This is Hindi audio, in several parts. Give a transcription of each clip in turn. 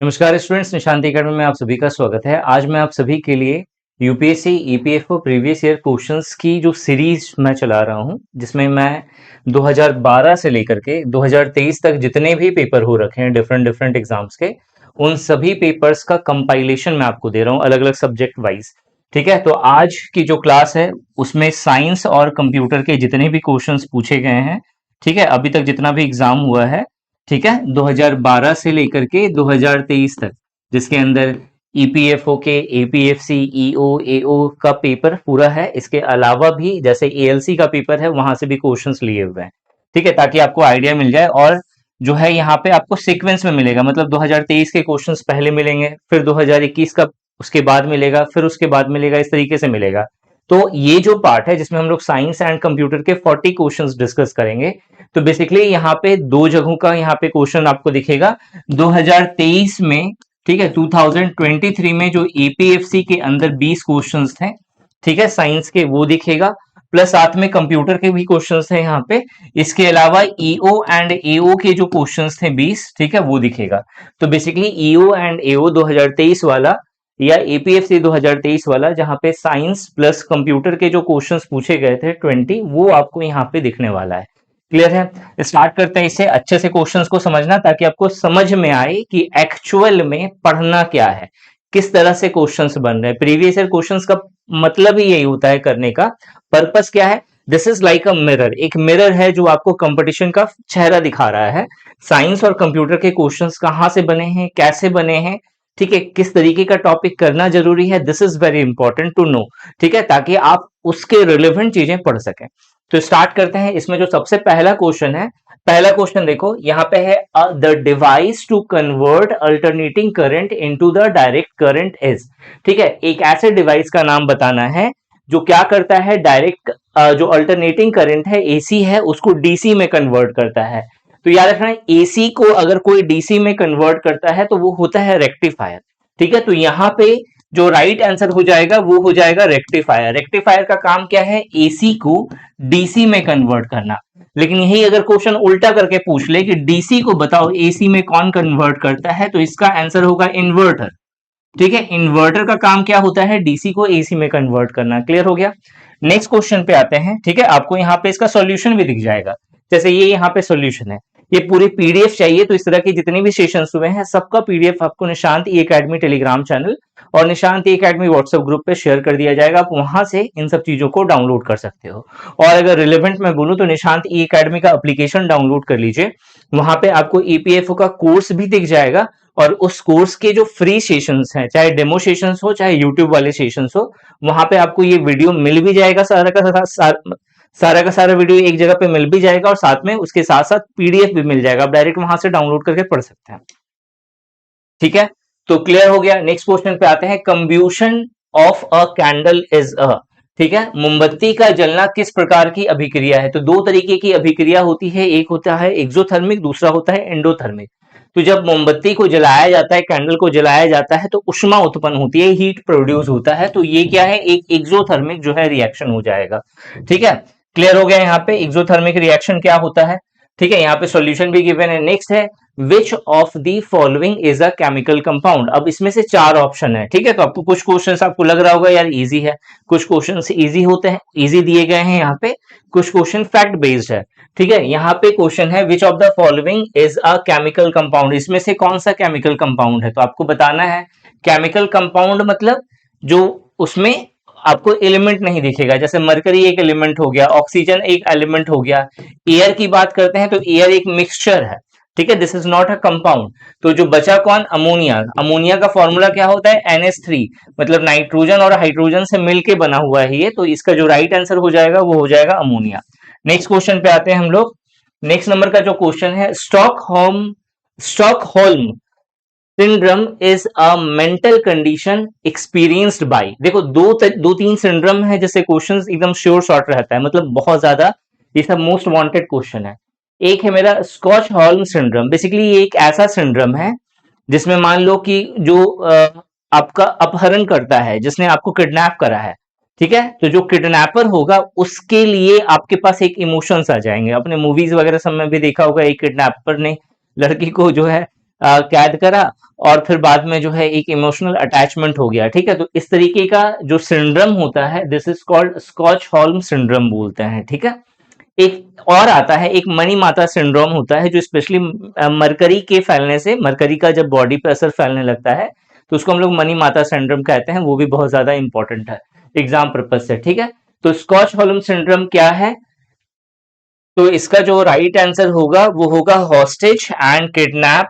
नमस्कार स्टूडेंट्स, निशांत एकेडमी में आप सभी का स्वागत है। आज मैं आप सभी के लिए UPSC EPFO previous year questions की जो सीरीज मैं चला रहा हूं, जिसमें मैं 2012 से लेकर के 2023 तक जितने भी पेपर हो रखे हैं डिफरेंट डिफरेंट एग्जाम्स के, उन सभी पेपर्स का कंपाइलेशन मैं आपको दे रहा हूं अलग अलग सब्जेक्ट वाइज। ठीक है, तो आज की जो क्लास है उसमें साइंस और कंप्यूटर के जितने भी क्वेश्चंस पूछे गए हैं, ठीक है, अभी तक जितना भी एग्जाम हुआ है, ठीक है, 2012 से लेकर के 2023 तक, जिसके अंदर ईपीएफओ के एपीएफसी ईओ एओ का पेपर पूरा है। इसके अलावा भी जैसे एएलसी का पेपर है, वहां से भी क्वेश्चंस लिए हुए हैं। ठीक है, ताकि आपको आइडिया मिल जाए। और जो है यहाँ पे आपको सीक्वेंस में मिलेगा, मतलब 2023 के क्वेश्चंस पहले मिलेंगे, फिर 2021 का उसके बाद मिलेगा, फिर उसके बाद मिलेगा, इस तरीके से मिलेगा। तो ये जो पार्ट है जिसमें हम लोग साइंस एंड कंप्यूटर के 40 क्वेश्चंस डिस्कस करेंगे, तो बेसिकली यहाँ पे दो जगहों का यहाँ पे क्वेश्चन आपको दिखेगा 2023 में। ठीक है, 2023 में जो एपीएफसी के अंदर 20 क्वेश्चंस थे, ठीक है, साइंस के, वो दिखेगा, प्लस साथ में कंप्यूटर के भी क्वेश्चंस थे यहाँ पे। इसके अलावा ईओ एंड एओ के जो क्वेश्चंस थे 20, ठीक है, वो दिखेगा। तो बेसिकली ईओ एंड एओ 2023 वाला या एपीएफसी 2023 वाला, जहां पे साइंस प्लस कंप्यूटर के जो क्वेश्चंस पूछे गए थे 20, वो आपको यहाँ पे दिखने वाला है। क्लियर है? स्टार्ट करते हैं इससे, अच्छे से क्वेश्चंस को समझना ताकि आपको समझ में आए कि एक्चुअल में पढ़ना क्या है, किस तरह से क्वेश्चंस बन रहे हैं। प्रीवियस ईयर क्वेश्चंस का मतलब ही यही होता है करने का। पर्पस क्या है? This is like a mirror. एक मिरर है जो आपको कंपटीशन का चेहरा दिखा रहा है। साइंस और कंप्यूटर के क्वेश्चंस कहां से बने हैं, कैसे बने हैं, ठीक है, किस तरीके का टॉपिक करना जरूरी है, this is very important to know. ठीक है, ताकि आप उसके रिलेवेंट चीजें पढ़ सकें। तो स्टार्ट करते हैं। इसमें जो सबसे पहला क्वेश्चन है, पहला क्वेश्चन देखो यहाँ पे है, the device to convert alternating current into the direct current is. ठीक है, एक ऐसे डिवाइस का नाम बताना है जो क्या करता है, डायरेक्ट जो अल्टरनेटिंग करंट है एसी है उसको डीसी में कन्वर्ट करता है। तो याद रखना, एसी को अगर कोई डीसी में कन्वर्ट करता है तो वो होता है रेक्टिफायर। ठीक है, तो यहाँ पे जो राइट आंसर हो जाएगा वो हो जाएगा रेक्टिफायर। रेक्टिफायर का काम क्या है? एसी को डीसी में कन्वर्ट करना। लेकिन यही अगर क्वेश्चन उल्टा करके पूछ ले कि डीसी को बताओ एसी में कौन कन्वर्ट करता है, तो इसका आंसर होगा इन्वर्टर। ठीक है, इन्वर्टर का काम क्या होता है? डीसी को एसी में कन्वर्ट करना। क्लियर हो गया? नेक्स्ट क्वेश्चन पे आते हैं। ठीक है, आपको यहाँ पे इसका सॉल्यूशन भी दिख जाएगा, जैसे ये यहाँ पे सॉल्यूशन है। ये पूरी पीडीएफ चाहिए तो इस तरह के जितने भी सेशंस हुए हैं सबका पीडीएफ आपको निशांत ई एकेडमी टेलीग्राम चैनल और निशांत ई एकेडमी व्हाट्सएप ग्रुप पे शेयर कर दिया जाएगा। आप वहां से इन सब चीजों को डाउनलोड कर सकते हो। और अगर रिलेवेंट मैं बोलूं तो निशांत ई एकेडमी का एप्लीकेशन डाउनलोड कर लीजिए। वहां पे आपको ईपीएफओ का कोर्स भी दिख जाएगा, और उस कोर्स के जो फ्री सेशंस हैं, चाहे डेमो सेशंस हो चाहे यूट्यूब वाले सेशंस हो, वहां पे आपको ये वीडियो मिल भी जाएगा। सारा का सारा वीडियो एक जगह पे मिल भी जाएगा, और साथ में उसके साथ साथ पीडीएफ भी मिल जाएगा। आप डायरेक्ट वहां से डाउनलोड करके पढ़ सकते हैं। ठीक है, तो क्लियर हो गया। नेक्स्ट क्वेश्चन पे आते हैं। Combustion of a candle is a. ठीक है, मोमबत्ती का जलना किस प्रकार की अभिक्रिया है? तो दो तरीके की अभिक्रिया होती है, एक होता है एक्सोथर्मिक, दूसरा होता है एंडोथर्मिक। तो जब मोमबत्ती को जलाया जाता है, कैंडल को जलाया जाता है, तो उष्मा उत्पन्न होती है, हीट प्रोड्यूस होता है। तो ये क्या है? एक एक्सोथर्मिक जो है रिएक्शन हो जाएगा। ठीक है, क्लियर हो गया। यहाँ पे एक्सोथर्मिक रिएक्शन क्या होता है? ठीक है, यहाँ पे सॉल्यूशन भी गिवन है। नेक्स्ट है, which of the following is a chemical compound. अब इसमें से चार ऑप्शन है। ठीक है, तो आपको कुछ क्वेश्चंस आपको लग रहा होगा यार इजी है, कुछ क्वेश्चंस इजी होते हैं, इजी दिए गए हैं यहाँ पे, कुछ क्वेश्चन फैक्ट बेस्ड है। ठीक है, यहाँ पे क्वेश्चन है, which of the following is a chemical compound. इसमें से कौन सा केमिकल कंपाउंड है? तो आपको बताना है। केमिकल कंपाउंड मतलब जो उसमें आपको एलिमेंट नहीं दिखेगा, जैसे मरकरी एक एलिमेंट हो गया, ऑक्सीजन एक एलिमेंट हो गया। एयर की बात करते हैं तो एयर एक मिक्सचर है। ठीक है, this is not a compound. तो जो बचा कौन? अमोनिया। अमोनिया का फॉर्मूला क्या होता है? NH3, मतलब नाइट्रोजन और हाइड्रोजन से मिलके बना हुआ है ये। तो इसका जो राइट आंसर हो जाएगा वो हो जाएगा अमोनिया। नेक्स्ट क्वेश्चन पे आते हैं हम लोग। नेक्स्ट नंबर का जो क्वेश्चन है, Stockholm syndrome is a mental condition experienced bye. देखो दो तीन सिंड्रोम है, जैसे क्वेश्चन एकदम श्योर शॉर्ट रहता है, मतलब बहुत ज्यादा ये सब मोस्ट वांटेड क्वेश्चन है। एक है मेरा स्कॉच हॉल्म सिंड्रोम। बेसिकली ये एक ऐसा सिंड्रोम है जिसमें मान लो कि जो आपका अपहरण करता है, जिसने आपको किडनैप करा है, ठीक है, तो जो किडनैपर होगा उसके लिए आपके पास एक इमोशंस आ जाएंगे। अपने मूवीज वगैरह सब में भी देखा होगा, एक किडनैपर ने लड़की को जो है कैद करा और फिर बाद में जो है एक इमोशनल अटैचमेंट हो गया, ठीक है। तो इस तरीके का जो सिंड्रोम होता है, this is called Stockholm syndrome बोलते हैं, ठीक है। एक और आता है, एक मनी माता सिंड्रोम होता है, जो स्पेशली मरकरी के फैलने से, मरकरी का जब बॉडी पे असर फैलने लगता है तो उसको हम लोग मनी माता सिंड्रोम कहते हैं। वो भी बहुत ज्यादा इंपॉर्टेंट है एग्जाम पर्पज से, ठीक है। तो स्टॉकहोल्म सिंड्रोम क्या है? तो इसका जो राइट आंसर होगा वो होगा hostage and kidnap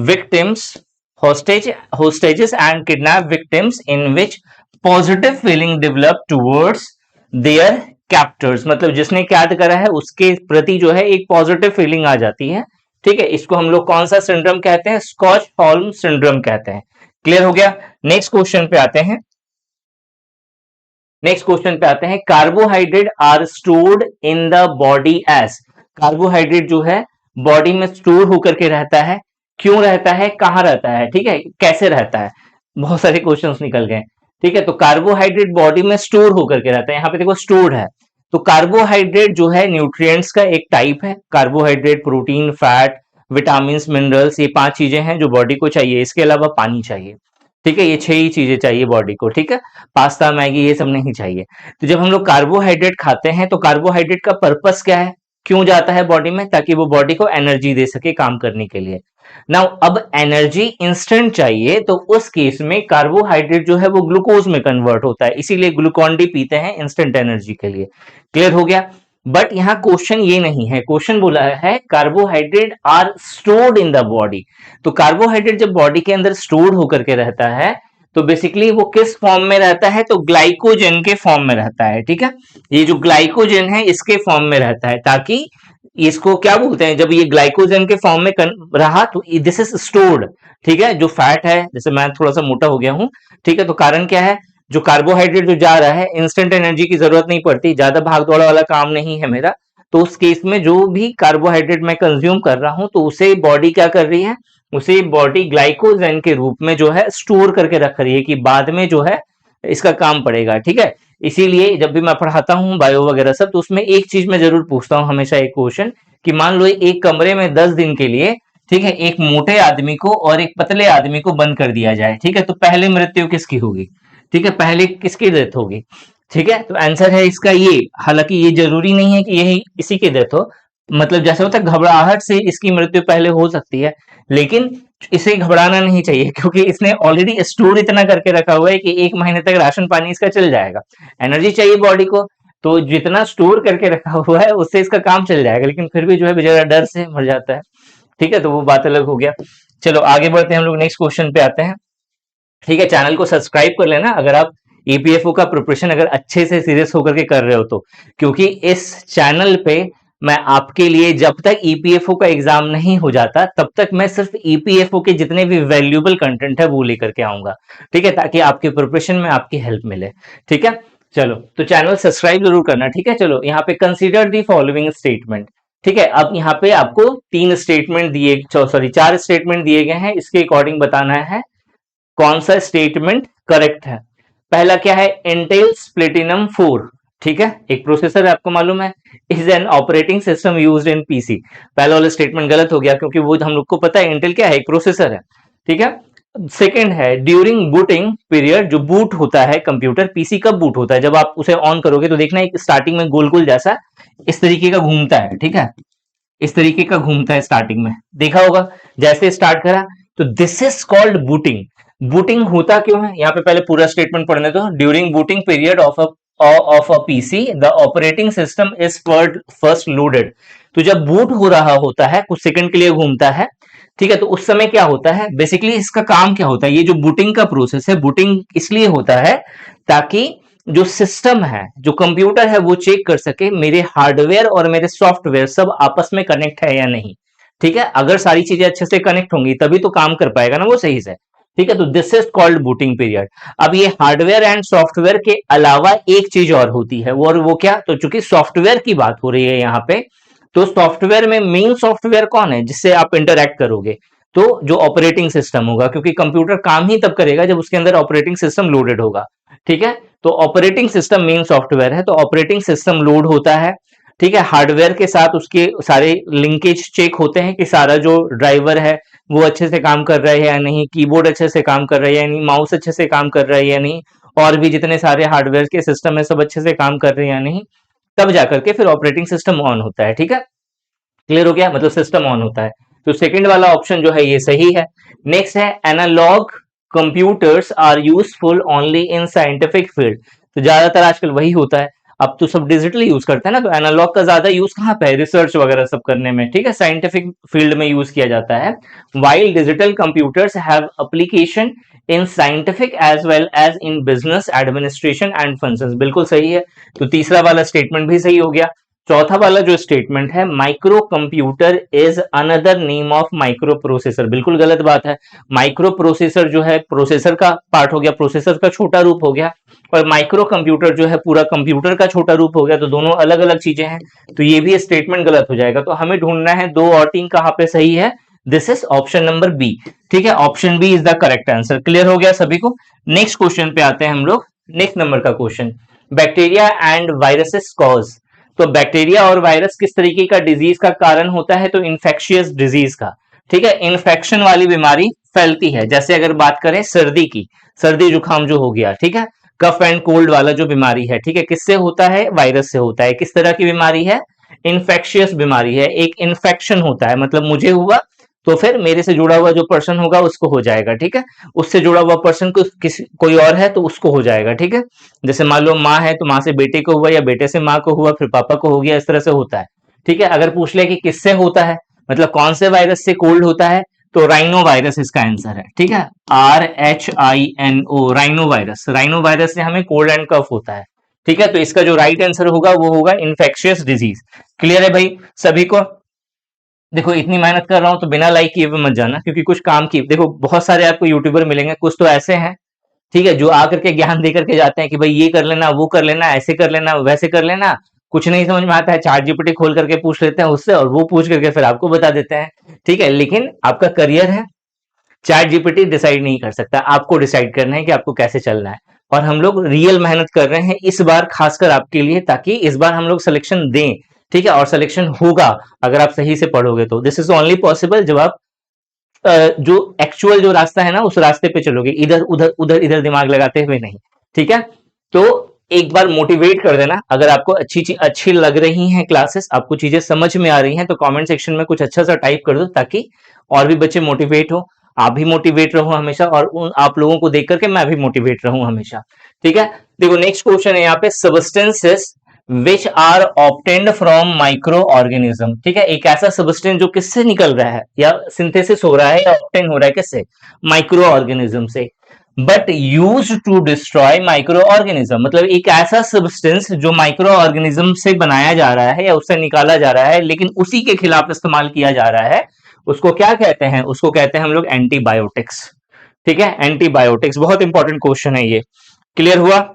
victims, hostages and kidnapped victims in which positive feeling develop towards their captors। मतलब जिसने कैद करा है उसके प्रति जो है एक पॉजिटिव फीलिंग आ जाती है, ठीक है। इसको हम लोग कौन सा सिंड्रोम कहते हैं? स्टॉकहोल्म सिंड्रोम कहते हैं। क्लियर हो गया। नेक्स्ट क्वेश्चन पे आते हैं। Carbohydrate are stored in the body as. Carbohydrate जो है बॉडी में स्टोर होकर के रहता है। क्यों रहता है, कहां रहता है, ठीक है, कैसे रहता है? बहुत सारे क्वेश्चंस निकल गए, ठीक है। तो कार्बोहाइड्रेट बॉडी में स्टोर होकर के रहता है, यहाँ पे देखो स्टोर्ड है। तो कार्बोहाइड्रेट जो है न्यूट्रिएंट्स का एक टाइप है। Carbohydrate, protein, fat, vitamin, minerals, ये 5 चीजें हैं जो बॉडी को चाहिए। इसके अलावा पानी चाहिए, ठीक है। ये 6 ही चीजें चाहिए बॉडी को, ठीक है। पास्ता, मैगी ये सब नहीं चाहिए। तो जब हम लोग कार्बोहाइड्रेट खाते हैं तो कार्बोहाइड्रेट का पर्पस क्या है, क्यों जाता है बॉडी में? ताकि वो बॉडी को एनर्जी दे सके काम करने के लिए। नाउ अब एनर्जी इंस्टेंट चाहिए तो उस केस में कार्बोहाइड्रेट जो है वो ग्लूकोज में कन्वर्ट होता है, इसीलिए ग्लूकॉन डी पीते हैं इंस्टेंट एनर्जी के लिए। क्लियर हो गया। बट यहां क्वेश्चन ये नहीं है, क्वेश्चन बोला है carbohydrate are stored in the body. तो कार्बोहाइड्रेट जब बॉडी के अंदर स्टोर्ड होकर के रहता है तो बेसिकली वो किस फॉर्म में रहता है? तो ग्लाइकोजन के फॉर्म में रहता है, ठीक है। ये जो ग्लाइकोजन है इसके फॉर्म में रहता है, ताकि इसको क्या बोलते हैं, जब ये ग्लाइकोजन के फॉर्म में रहा तो दिस इज स्टोर्ड, ठीक है। जो फैट है, जैसे मैं थोड़ा सा मोटा हो गया हूं, ठीक है, तो कारण क्या है, जो कार्बोहाइड्रेट जो जा रहा है, इंस्टेंट एनर्जी की जरूरत नहीं पड़ती, ज्यादा भाग दौड़ वाला काम नहीं है मेरा। तो उस केस में जो भी कार्बोहाइड्रेट मैं कंज्यूम कर रहा हूं तो उसे बॉडी क्या कर रही है, उसे बॉडी ग्लाइकोजन के रूप में जो है स्टोर करके रख रही है कि बाद में जो है इसका काम पड़ेगा, ठीक है। इसीलिए जब भी मैं पढ़ाता हूं बायो वगैरह सब, तो उसमें एक चीज मैं जरूर पूछता हूं हमेशा, एक क्वेश्चन, कि मान लो एक कमरे में 10 दिन के लिए, ठीक है, एक मोटे आदमी को और एक पतले आदमी को बंद कर दिया जाए, ठीक है, तो पहले मृत्यु किसकी होगी, ठीक है, पहले किसकी डेथ होगी, ठीक है। तो आंसर है इसका ये। हालांकि ये जरूरी नहीं है कि यही इसी की डेथ हो, मतलब जैसे होता है घबराहट से इसकी मृत्यु पहले हो सकती है, लेकिन इसे घबराना नहीं चाहिए क्योंकि इसने ऑलरेडी स्टोर इतना करके रखा हुआ है कि 1 महीने तक राशन पानी इसका चल जाएगा। एनर्जी चाहिए बॉडी को, तो जितना स्टोर करके रखा हुआ है उससे इसका काम चल जाएगा, लेकिन फिर भी जो है बेचारा डर से मर जाता है, ठीक है। तो वो बात अलग हो गया। चलो आगे बढ़ते हैं, हम लोग नेक्स्ट क्वेश्चन पे आते हैं, ठीक है। चैनल को सब्सक्राइब कर लेना अगर आप ईपीएफओ का प्रिपरेशन अगर अच्छे से सीरियस होकर के कर रहे हो तो, क्योंकि इस चैनल पे मैं आपके लिए जब तक ईपीएफओ का एग्जाम नहीं हो जाता तब तक मैं सिर्फ ईपीएफओ के जितने भी वैल्यूएबल कंटेंट है वो लेकर के आऊंगा, ठीक है, ताकि आपके प्रिपरेशन में आपकी हेल्प मिले, ठीक है। चलो तो चैनल सब्सक्राइब जरूर करना, ठीक है। चलो यहाँ पे कंसीडर दी फॉलोइंग स्टेटमेंट, ठीक है। अब यहाँ पे आपको 4 स्टेटमेंट दिए गए हैं, इसके अकॉर्डिंग बताना है कौन सा स्टेटमेंट करेक्ट है। पहला क्या है, इंटेल्स प्लेटिनम 4, ठीक है, एक प्रोसेसर है आपको मालूम है, is an operating system used in PC. पहला वाला स्टेटमेंट गलत हो गया क्योंकि वो हम लोग को पता है इंटेल क्या है, एक प्रोसेसर है, ठीक है। सेकंड है ड्यूरिंग बूटिंग पीरियड, जो बूट होता है कंप्यूटर, पीसी कब बूट होता है, जब आप उसे ऑन करोगे तो देखना एक स्टार्टिंग में गोल गोल जैसा इस तरीके का घूमता है, ठीक है, इस तरीके का घूमता है स्टार्टिंग में, देखा होगा जैसे स्टार्ट करा, तो this is called booting. Booting होता क्यों है, यहाँ पे पहले पूरा स्टेटमेंट पढ़ने दो। During booting period of a PC the operating system is first loaded. तो जब बूट हो रहा होता है, कुछ सेकंड के लिए घूमता है, ठीक है, तो उस समय क्या होता है, बेसिकली इसका काम क्या होता है, ये जो बूटिंग का प्रोसेस है, बूटिंग इसलिए होता है ताकि जो सिस्टम है, जो कंप्यूटर है, वो चेक कर सके मेरे हार्डवेयर और मेरे सॉफ्टवेयर सब आपस में कनेक्ट है या नहीं, ठीक है। अगर सारी चीजें अच्छे से कनेक्ट होंगी तभी तो काम कर पाएगा ना वो सही से, ठीक है। तो this is called booting period. अब ये हार्डवेयर एंड सॉफ्टवेयर के अलावा एक चीज और होती है, और वो क्या, तो चूंकि सॉफ्टवेयर की बात हो रही है यहाँ पे, तो सॉफ्टवेयर में मेन सॉफ्टवेयर कौन है जिससे आप इंटरैक्ट करोगे, तो जो ऑपरेटिंग सिस्टम होगा, क्योंकि कंप्यूटर काम ही तब करेगा जब उसके अंदर ऑपरेटिंग सिस्टम लोडेड होगा, ठीक है। तो ऑपरेटिंग सिस्टम मेन सॉफ्टवेयर है, तो ऑपरेटिंग सिस्टम लोड होता है, ठीक है, हार्डवेयर के साथ उसके सारे लिंकेज चेक होते हैं कि सारा जो ड्राइवर है, वो अच्छे से काम कर रहा है या नहीं, कीबोर्ड अच्छे से काम कर रहा है या नहीं, माउस अच्छे से काम कर रहा है या नहीं, और भी जितने सारे हार्डवेयर के सिस्टम है सब अच्छे से काम कर रहे हैं या नहीं, तब जाकर के फिर ऑपरेटिंग सिस्टम ऑन होता है। ठीक है, क्लियर हो गया, मतलब सिस्टम ऑन होता है। तो सेकंड वाला ऑप्शन जो है ये सही है। नेक्स्ट है analog computers are useful only in scientific field. तो ज्यादातर आजकल वही होता है, अब तो सब डिजिटल यूज करते हैं ना, तो एनालॉग का ज्यादा यूज कहाँ पे है, रिसर्च वगैरह सब करने में। ठीक है, साइंटिफिक फील्ड में यूज किया जाता है। While digital computers have application in scientific as well as in business administration and functions. बिल्कुल सही है, तो तीसरा वाला स्टेटमेंट भी सही हो गया। चौथा वाला जो स्टेटमेंट है, micro computer is another name of micro processor, बिल्कुल गलत बात है। माइक्रो प्रोसेसर जो है प्रोसेसर का पार्ट हो गया, प्रोसेसर का छोटा रूप हो गया, और माइक्रो कंप्यूटर जो है पूरा कंप्यूटर का छोटा रूप हो गया, तो दोनों अलग अलग चीजें हैं, तो ये भी स्टेटमेंट गलत हो जाएगा। तो हमें ढूंढना है 2 और 3 कहां पे सही है। This is option number B. ठीक है, option B is the correct answer. Clear हो गया सभी को। नेक्स्ट क्वेश्चन पे आते हैं हम लोग। नेक्स्ट नंबर का question, bacteria and viruses cause. तो बैक्टीरिया और वायरस किस तरीके का डिजीज का कारण होता है, तो इन्फेक्शियस डिजीज का। ठीक है, इन्फेक्शन वाली बीमारी फैलती है, जैसे अगर बात करें सर्दी की, सर्दी जुकाम जो हो गया, ठीक है, कफ एंड कोल्ड वाला जो बीमारी है, ठीक है, किससे होता है, वायरस से होता है। किस तरह की बीमारी है, इन्फेक्शियस बीमारी है, एक इन्फेक्शन होता है, मतलब मुझे हुआ तो फिर मेरे से जुड़ा हुआ जो पर्सन होगा उसको हो जाएगा। ठीक है, उससे जुड़ा हुआ पर्सन को कोई और है तो उसको हो जाएगा। ठीक है, जैसे मान लो माँ है तो माँ से बेटे को हुआ, या बेटे से माँ को हुआ, फिर पापा को हो गया, इस तरह से होता है। ठीक है, अगर पूछ ले कि किससे होता है, मतलब कौन से वायरस से कोल्ड होता है, तो राइनो वायरस इसका आंसर है। ठीक है, RHINO, rhino virus, rhino virus से हमें कोल्ड एंड कफ होता है। ठीक है, तो इसका जो राइट आंसर होगा वो होगा इन्फेक्शियस डिजीज। क्लियर है भाई सभी को। देखो इतनी मेहनत कर रहा हूं तो बिना लाइक किए हुए मत जाना, क्योंकि कुछ काम की, देखो बहुत सारे आपको यूट्यूबर मिलेंगे, कुछ तो ऐसे हैं, ठीक है, जो आकर के ज्ञान दे करके जाते हैं कि भाई ये कर लेना, वो कर लेना, ऐसे कर लेना, वैसे कर लेना। कुछ नहीं समझ में आता है, चैट जीपीटी खोल करके पूछ लेते हैं उससे, और वो पूछ करके फिर आपको बता देते हैं। ठीक है, लेकिन आपका करियर है, चैट जीपीटी डिसाइड नहीं कर सकता, आपको डिसाइड करना है कि आपको कैसे चलना है। और हम लोग रियल मेहनत कर रहे हैं इस बार खासकर आपके लिए, ताकि इस बार हम लोग सिलेक्शन दें। ठीक है, और सिलेक्शन होगा अगर आप सही से पढ़ोगे तो। दिस इज ओनली पॉसिबल जब आप जो एक्चुअल जो रास्ता है ना उस रास्ते पे चलोगे, इधर उधर उधर इधर दिमाग लगाते हुए नहीं। ठीक है, तो एक बार मोटिवेट कर देना, अगर आपको अच्छी लग रही हैं क्लासेस, आपको चीजें समझ में आ रही हैं, तो कमेंट सेक्शन में कुछ अच्छा सा टाइप कर दो, ताकि और भी बच्चे मोटिवेट हो, आप भी मोटिवेट रहो हमेशा, और उन आप लोगों को देख करके मैं भी मोटिवेट रहूं हमेशा। ठीक है, देखो नेक्स्ट क्वेश्चन है यहाँ पे, substances which are obtained from microorganism. ठीक है, एक ऐसा सब्सटेंस जो किससे निकल रहा है, या सिंथेसिस हो रहा है, या ऑब्टेन हो रहा है किससे, माइक्रो ऑर्गेनिज्म से, but use to destroy microorganism. मतलब एक ऐसा सब्सटेंस जो माइक्रो ऑर्गेनिज्म से बनाया जा रहा है या उससे निकाला जा रहा है, लेकिन उसी के खिलाफ इस्तेमाल किया जा रहा है, उसको क्या कहते हैं, उसको कहते हैं हम लोग एंटीबायोटिक्स। ठीक है, एंटीबायोटिक्स, बहुत इंपॉर्टेंट क्वेश्चन है ये। क्लियर हुआ।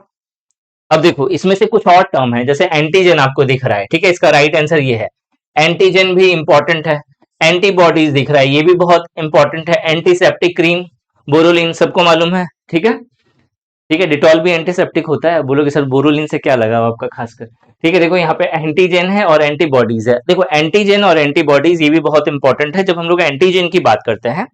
अब देखो इसमें से कुछ और टर्म है, जैसे एंटीजन आपको दिख रहा है, ठीक है, इसका राइट आंसर ये है। एंटीजन भी इंपॉर्टेंट है। एंटीबॉडीज दिख रहा है, ये भी बहुत इंपॉर्टेंट है। एंटीसेप्टिक क्रीम, बोरोलिन, सबको मालूम है। ठीक है, ठीक है, डिटॉल भी एंटीसेप्टिक होता है। बोलोगे सर बोरोलिन से क्या लगा आपका खासकर। ठीक है, देखो यहाँ पे एंटीजन है और एंटीबॉडीज है। देखो एंटीजन और एंटीबॉडीज ये भी बहुत इंपॉर्टेंट है। जब हम लोग एंटीजन की बात करते हैं,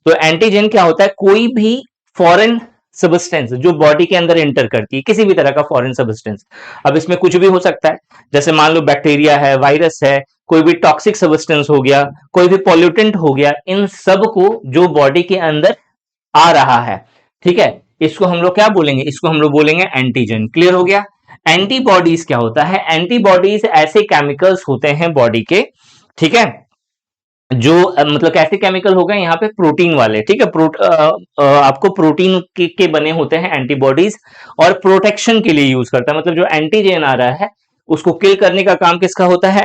तो एंटीजन क्या होता है, कोई भी फॉरेन सब्सटेंस जो बॉडी के अंदर एंटर करती है, किसी भी तरह का फॉरेन सब्सटेंस। अब इसमें कुछ भी हो सकता है, जैसे मान लो बैक्टीरिया है, वायरस है, कोई भी टॉक्सिक सब्सटेंस हो गया, कोई भी पॉल्यूटेंट हो गया, इन सब को जो बॉडी के अंदर आ रहा है, ठीक है, इसको हम लोग क्या बोलेंगे, इसको हम लोग बोलेंगे एंटीजन। क्लियर हो गया। एंटीबॉडीज क्या होता है, एंटीबॉडीज ऐसे केमिकल्स होते हैं बॉडी के, ठीक है, जो मतलब कैसे केमिकल हो गए यहाँ पे, प्रोटीन वाले। ठीक है, आपको प्रोटीन के बने होते हैं एंटीबॉडीज, और प्रोटेक्शन के लिए यूज करता है। मतलब जो एंटीजन आ रहा है उसको किल करने का काम किसका होता है,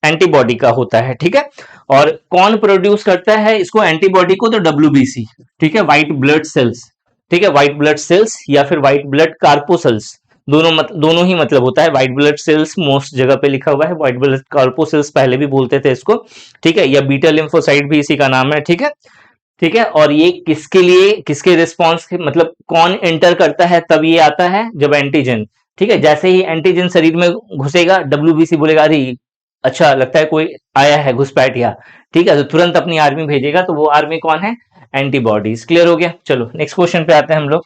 एंटीबॉडी का होता है। ठीक है, और कौन प्रोड्यूस करता है इसको, एंटीबॉडी को, तो WBC। ठीक है, व्हाइट ब्लड सेल्स। ठीक है, व्हाइट ब्लड सेल्स या फिर व्हाइट ब्लड कार्पोसेल्स, दोनों ही मतलब होता है। व्हाइट ब्लड सेल्स मोस्ट जगह पे लिखा हुआ है, व्हाइट ब्लड कार्पोसेल्स पहले भी बोलते थे इसको। ठीक है, या बीटा लिम्फोसाइट भी इसी का नाम है। ठीक है, ठीक है, और ये किसके लिए, किसके रिस्पॉन्स के, मतलब कौन एंटर करता है तब ये आता है, जब एंटीजन। ठीक है, जैसे ही एंटीजन शरीर में घुसेगा, WBC बोलेगा अरे अच्छा लगता है कोई आया है घुसपैठिया, ठीक है, तो तुरंत अपनी आर्मी भेजेगा, तो वो आर्मी कौन है? एंटीबॉडीज। क्लियर हो गया? चलो नेक्स्ट क्वेश्चन पे आते हैं हम लोग।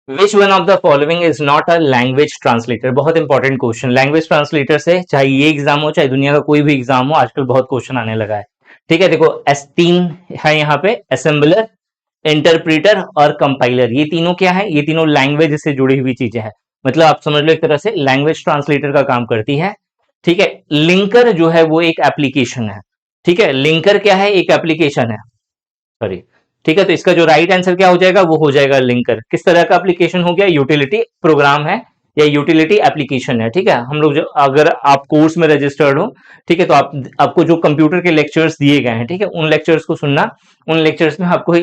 विच one of the following is not a language translator? बहुत इंपॉर्टेंट क्वेश्चन। लैंग्वेज ट्रांसलेटर से चाहे ये एग्जाम हो चाहे दुनिया का कोई भी एग्जाम हो, आजकल बहुत क्वेश्चन आने लगा है। ठीक है, देखो एस तीन है यहाँ पे, असेंबलर, इंटरप्रीटर और कंपाइलर। ये तीनों क्या है? ये तीनों लैंग्वेज से जुड़ी हुई चीजें हैं। मतलब आप समझ लो एक तरह से लैंग्वेज ट्रांसलेटर का काम करती है। ठीक है, लिंकर जो है वो एक एप्लीकेशन है। ठीक है, लिंकर क्या है? एक एप्लीकेशन है, सॉरी। ठीक है, तो इसका जो राइट आंसर क्या हो जाएगा? वो हो जाएगा लिंकर। किस तरह का एप्लीकेशन हो गया? यूटिलिटी प्रोग्राम है या यूटिलिटी एप्लीकेशन है। ठीक है, हम लोग जो, अगर आप कोर्स में रजिस्टर्ड हो, ठीक है, तो आपको जो कंप्यूटर के लेक्चर्स दिए गए हैं, ठीक है, उन लेक्चर्स को सुनना। उन लेक्चर्स में आपको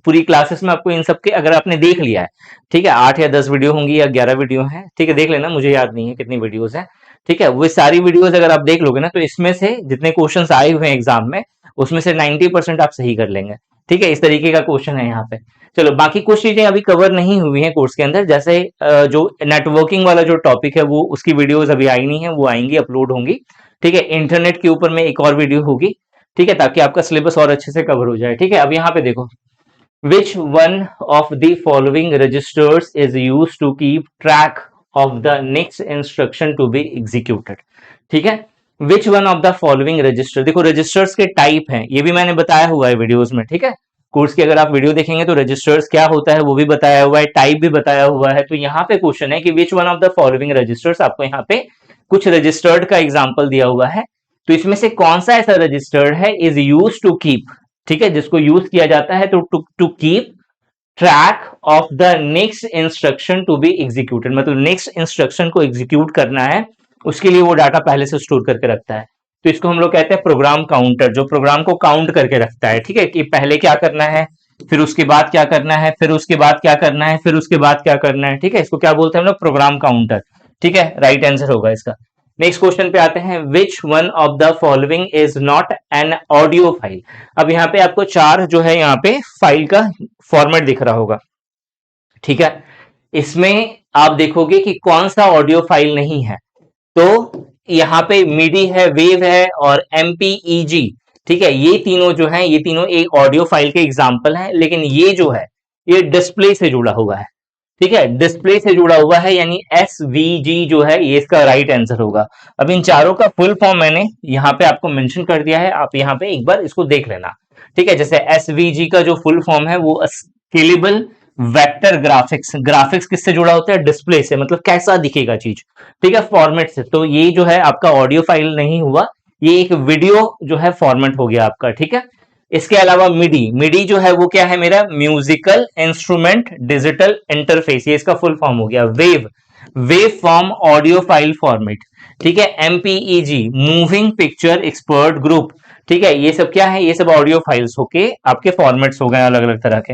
पूरी क्लासेस में आपको इन सबके, अगर आपने देख लिया है, ठीक है, 8 या 10 वीडियो होंगी या 11 वीडियो है, ठीक है, देख लेना, मुझे याद नहीं है कितनी वीडियोस है। ठीक है, वो सारी वीडियोस अगर आप देख लोगे ना, तो इसमें से जितने क्वेश्चन आए हुए हैं एग्जाम में, उसमें से 90% आप सही कर लेंगे। ठीक है, इस तरीके का क्वेश्चन है यहाँ पे। चलो बाकी कुछ चीजें अभी कवर नहीं हुई हैं कोर्स के अंदर, जैसे जो नेटवर्किंग वाला जो टॉपिक है वो, उसकी वीडियोस अभी आई नहीं है, वो आएंगी, अपलोड होंगी। ठीक है, इंटरनेट के ऊपर में एक और वीडियो होगी। ठीक है, ताकि आपका सिलेबस और अच्छे से कवर हो जाए। ठीक है, अब यहाँ पे देखो, which one of the following registers is use to keep track of the next instruction to be executed? ठीक है, which one of the following register, देखो रजिस्टर्स के टाइप हैं, ये भी मैंने बताया हुआ है वीडियोस में। ठीक है, कोर्स की अगर आप वीडियो देखेंगे तो रजिस्टर्स क्या होता है वो भी बताया हुआ है, टाइप भी बताया हुआ है। तो यहाँ पे क्वेश्चन है कि which one of the following registers, आपको यहाँ पे कुछ रजिस्टर्ड का एग्जाम्पल दिया हुआ है, तो इसमें से कौन सा ऐसा रजिस्टर्ड है इज यूज टू कीप, ठीक है, जिसको यूज किया जाता है तो to keep track of the next instruction to be executed, मतलब नेक्स्ट इंस्ट्रक्शन को एग्जीक्यूट करना है, उसके लिए वो डाटा पहले से स्टोर करके रखता है। तो इसको हम लोग कहते हैं प्रोग्राम काउंटर, जो प्रोग्राम को काउंट करके रखता है। ठीक है, कि पहले क्या करना है, फिर उसके बाद क्या करना है, फिर उसके बाद क्या करना है, फिर उसके बाद क्या करना है। ठीक है, इसको क्या बोलते हैं हम लोग? Program counter. ठीक है, राइट आंसर होगा इसका। नेक्स्ट क्वेश्चन पे आते हैं, विच one of the following is not an audio file? अब यहाँ पे आपको चार जो है यहाँ पे फाइल का फॉर्मेट दिख रहा होगा। ठीक है, इसमें आप देखोगे कि कौन सा ऑडियो फाइल नहीं है, तो यहाँ पे मिडी है, वेव है और एमपीईजी। ठीक है, ये तीनों जो है, ये तीनों एक ऑडियो फाइल के एग्जाम्पल हैं, लेकिन ये जो है ये डिस्प्ले से जुड़ा हुआ है। ठीक है, डिस्प्ले से जुड़ा हुआ है, यानी एसवीजी जो है ये इसका राइट आंसर होगा। अब इन चारों का फुल फॉर्म मैंने यहाँ पे आपको मेंशन कर दिया है, आप यहाँ पे एक बार इसको देख लेना। ठीक है, जैसे एसवीजी का जो फुल फॉर्म है वो स्केलेबल वेक्टर ग्राफिक्स। ग्राफिक्स किससे जुड़ा होता है? डिस्प्ले से, मतलब कैसा दिखेगा चीज। ठीक है, फॉर्मेट से। तो ये जो है आपका ऑडियो फाइल नहीं हुआ, ये एक वीडियो जो है फॉर्मेट हो गया आपका। ठीक है, इसके अलावा मिडी, मिडी जो है वो क्या है मेरा? म्यूजिकल इंस्ट्रूमेंट डिजिटल इंटरफेस, ये इसका फुल फॉर्म हो गया। Wave, wave form audio file format. ठीक है, MPEG moving picture expert group. ठीक है, ये सब क्या है? ये सब ऑडियो फाइल्स होके आपके फॉर्मेट्स हो गए अलग अलग तरह के।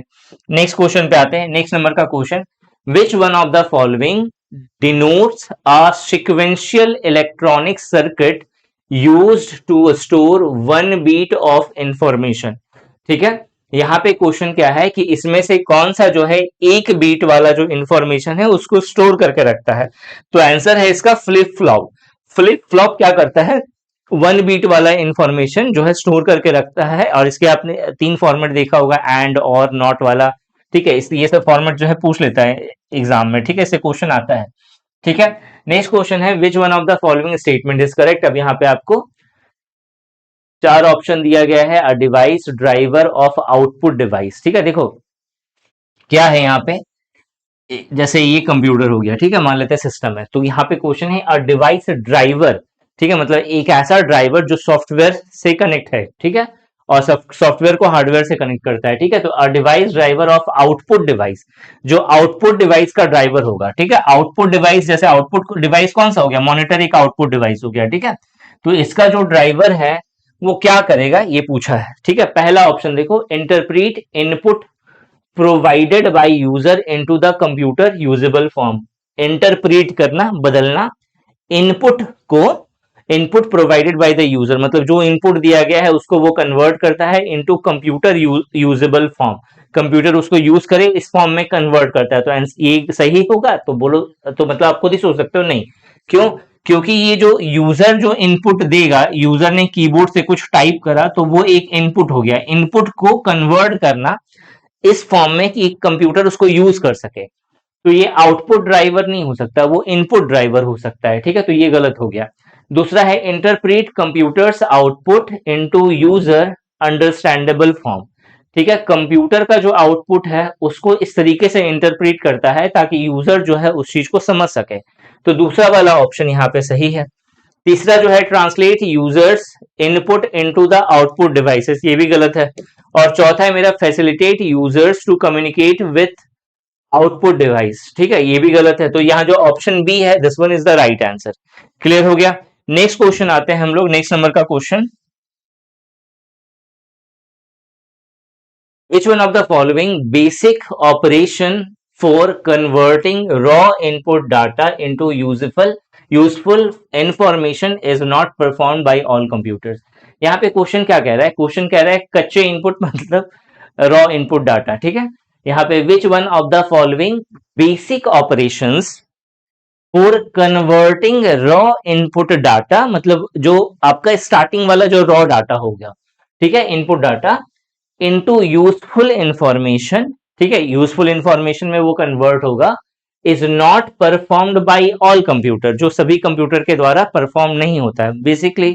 नेक्स्ट क्वेश्चन पे आते हैं, नेक्स्ट नंबर का question, which one of the following denotes a sequential electronic circuit used to store one bit of information? ठीक है, यहां पे क्वेश्चन क्या है कि इसमें से कौन सा जो है एक बीट वाला जो इंफॉर्मेशन है उसको स्टोर करके रखता है? तो आंसर है इसका फ्लिप फ्लॉप। फ्लिप फ्लॉप क्या करता है? वन बीट वाला इंफॉर्मेशन जो है स्टोर करके रखता है। और इसके आपने तीन फॉर्मेट देखा होगा, एंड और नॉट वाला। ठीक है, इसलिए ये सब फॉर्मेट जो है पूछ लेता है एग्जाम में। ठीक है, इससे क्वेश्चन आता है। ठीक है, नेक्स्ट क्वेश्चन है, which one of the following statement is correct? अब यहाँ पे आपको चार ऑप्शन दिया गया है, a device driver of output device. ठीक है, देखो क्या है यहाँ पे, जैसे ये कंप्यूटर हो गया, ठीक है, मान लेते हैं सिस्टम है, तो यहाँ पे क्वेश्चन है अ डिवाइस ड्राइवर। ठीक है, मतलब एक ऐसा ड्राइवर जो सॉफ्टवेयर से कनेक्ट है। ठीक है, और सॉफ्टवेयर को हार्डवेयर से कनेक्ट करता है। ठीक है, तो a device driver of output device, जो आउटपुट डिवाइस का ड्राइवर होगा। ठीक है, आउटपुट डिवाइस, जैसे आउटपुट डिवाइस कौन सा हो गया? मॉनिटर एक आउटपुट डिवाइस हो गया। ठीक है, तो इसका जो ड्राइवर है वो क्या करेगा ये पूछा है। ठीक है, पहला ऑप्शन देखो, interpret input provided by user into the computer usable form. Interpret करना, बदलना, इनपुट को, input provided by the user, मतलब जो इनपुट दिया गया है उसको वो कन्वर्ट करता है into computer usable form. Computer उसको यूज करे इस फॉर्म में कन्वर्ट करता है। तो ये सही होगा? तो बोलो, तो मतलब आप खुद ही सोच सकते हो नहीं, क्यों? क्योंकि ये जो यूजर जो इनपुट देगा, यूजर ने कीबोर्ड से कुछ टाइप करा तो वो एक इनपुट हो गया। इनपुट को कन्वर्ट करना इस फॉर्म में कि कंप्यूटर उसको यूज कर सके, तो ये आउटपुट ड्राइवर नहीं हो सकता, वो इनपुट ड्राइवर हो सकता है। ठीक है, तो ये गलत हो गया। दूसरा है interpret computers output into user understandable form. ठीक है, कंप्यूटर का जो आउटपुट है उसको इस तरीके से इंटरप्रेट करता है ताकि यूजर जो है उस चीज को समझ सके। तो दूसरा वाला ऑप्शन यहाँ पे सही है। तीसरा जो है translate users input into the output devices, ये भी गलत है। और चौथा है मेरा facilitate users to communicate with output device. ठीक है, ये भी गलत है। तो यहाँ जो ऑप्शन बी है, this one is the right answer. Clear हो गया। नेक्स्ट क्वेश्चन आते हैं हम लोग, नेक्स्ट नंबर का question. Which one of the following basic operation for converting raw input data into useful information is not performed by all computers? यहाँ पे क्वेश्चन क्या कह रहा है? क्वेश्चन कह रहा है कच्चे इनपुट मतलब रॉ इनपुट डाटा। ठीक है, यहाँ पे which one of the following basic operations for converting raw input data, मतलब जो आपका स्टार्टिंग वाला जो रॉ डाटा हो गया, ठीक है, input data, into useful information. ठीक है, यूजफुल इंफॉर्मेशन में वो कन्वर्ट होगा, is not performed by all computer, जो सभी कंप्यूटर के द्वारा परफॉर्म नहीं होता है बेसिकली।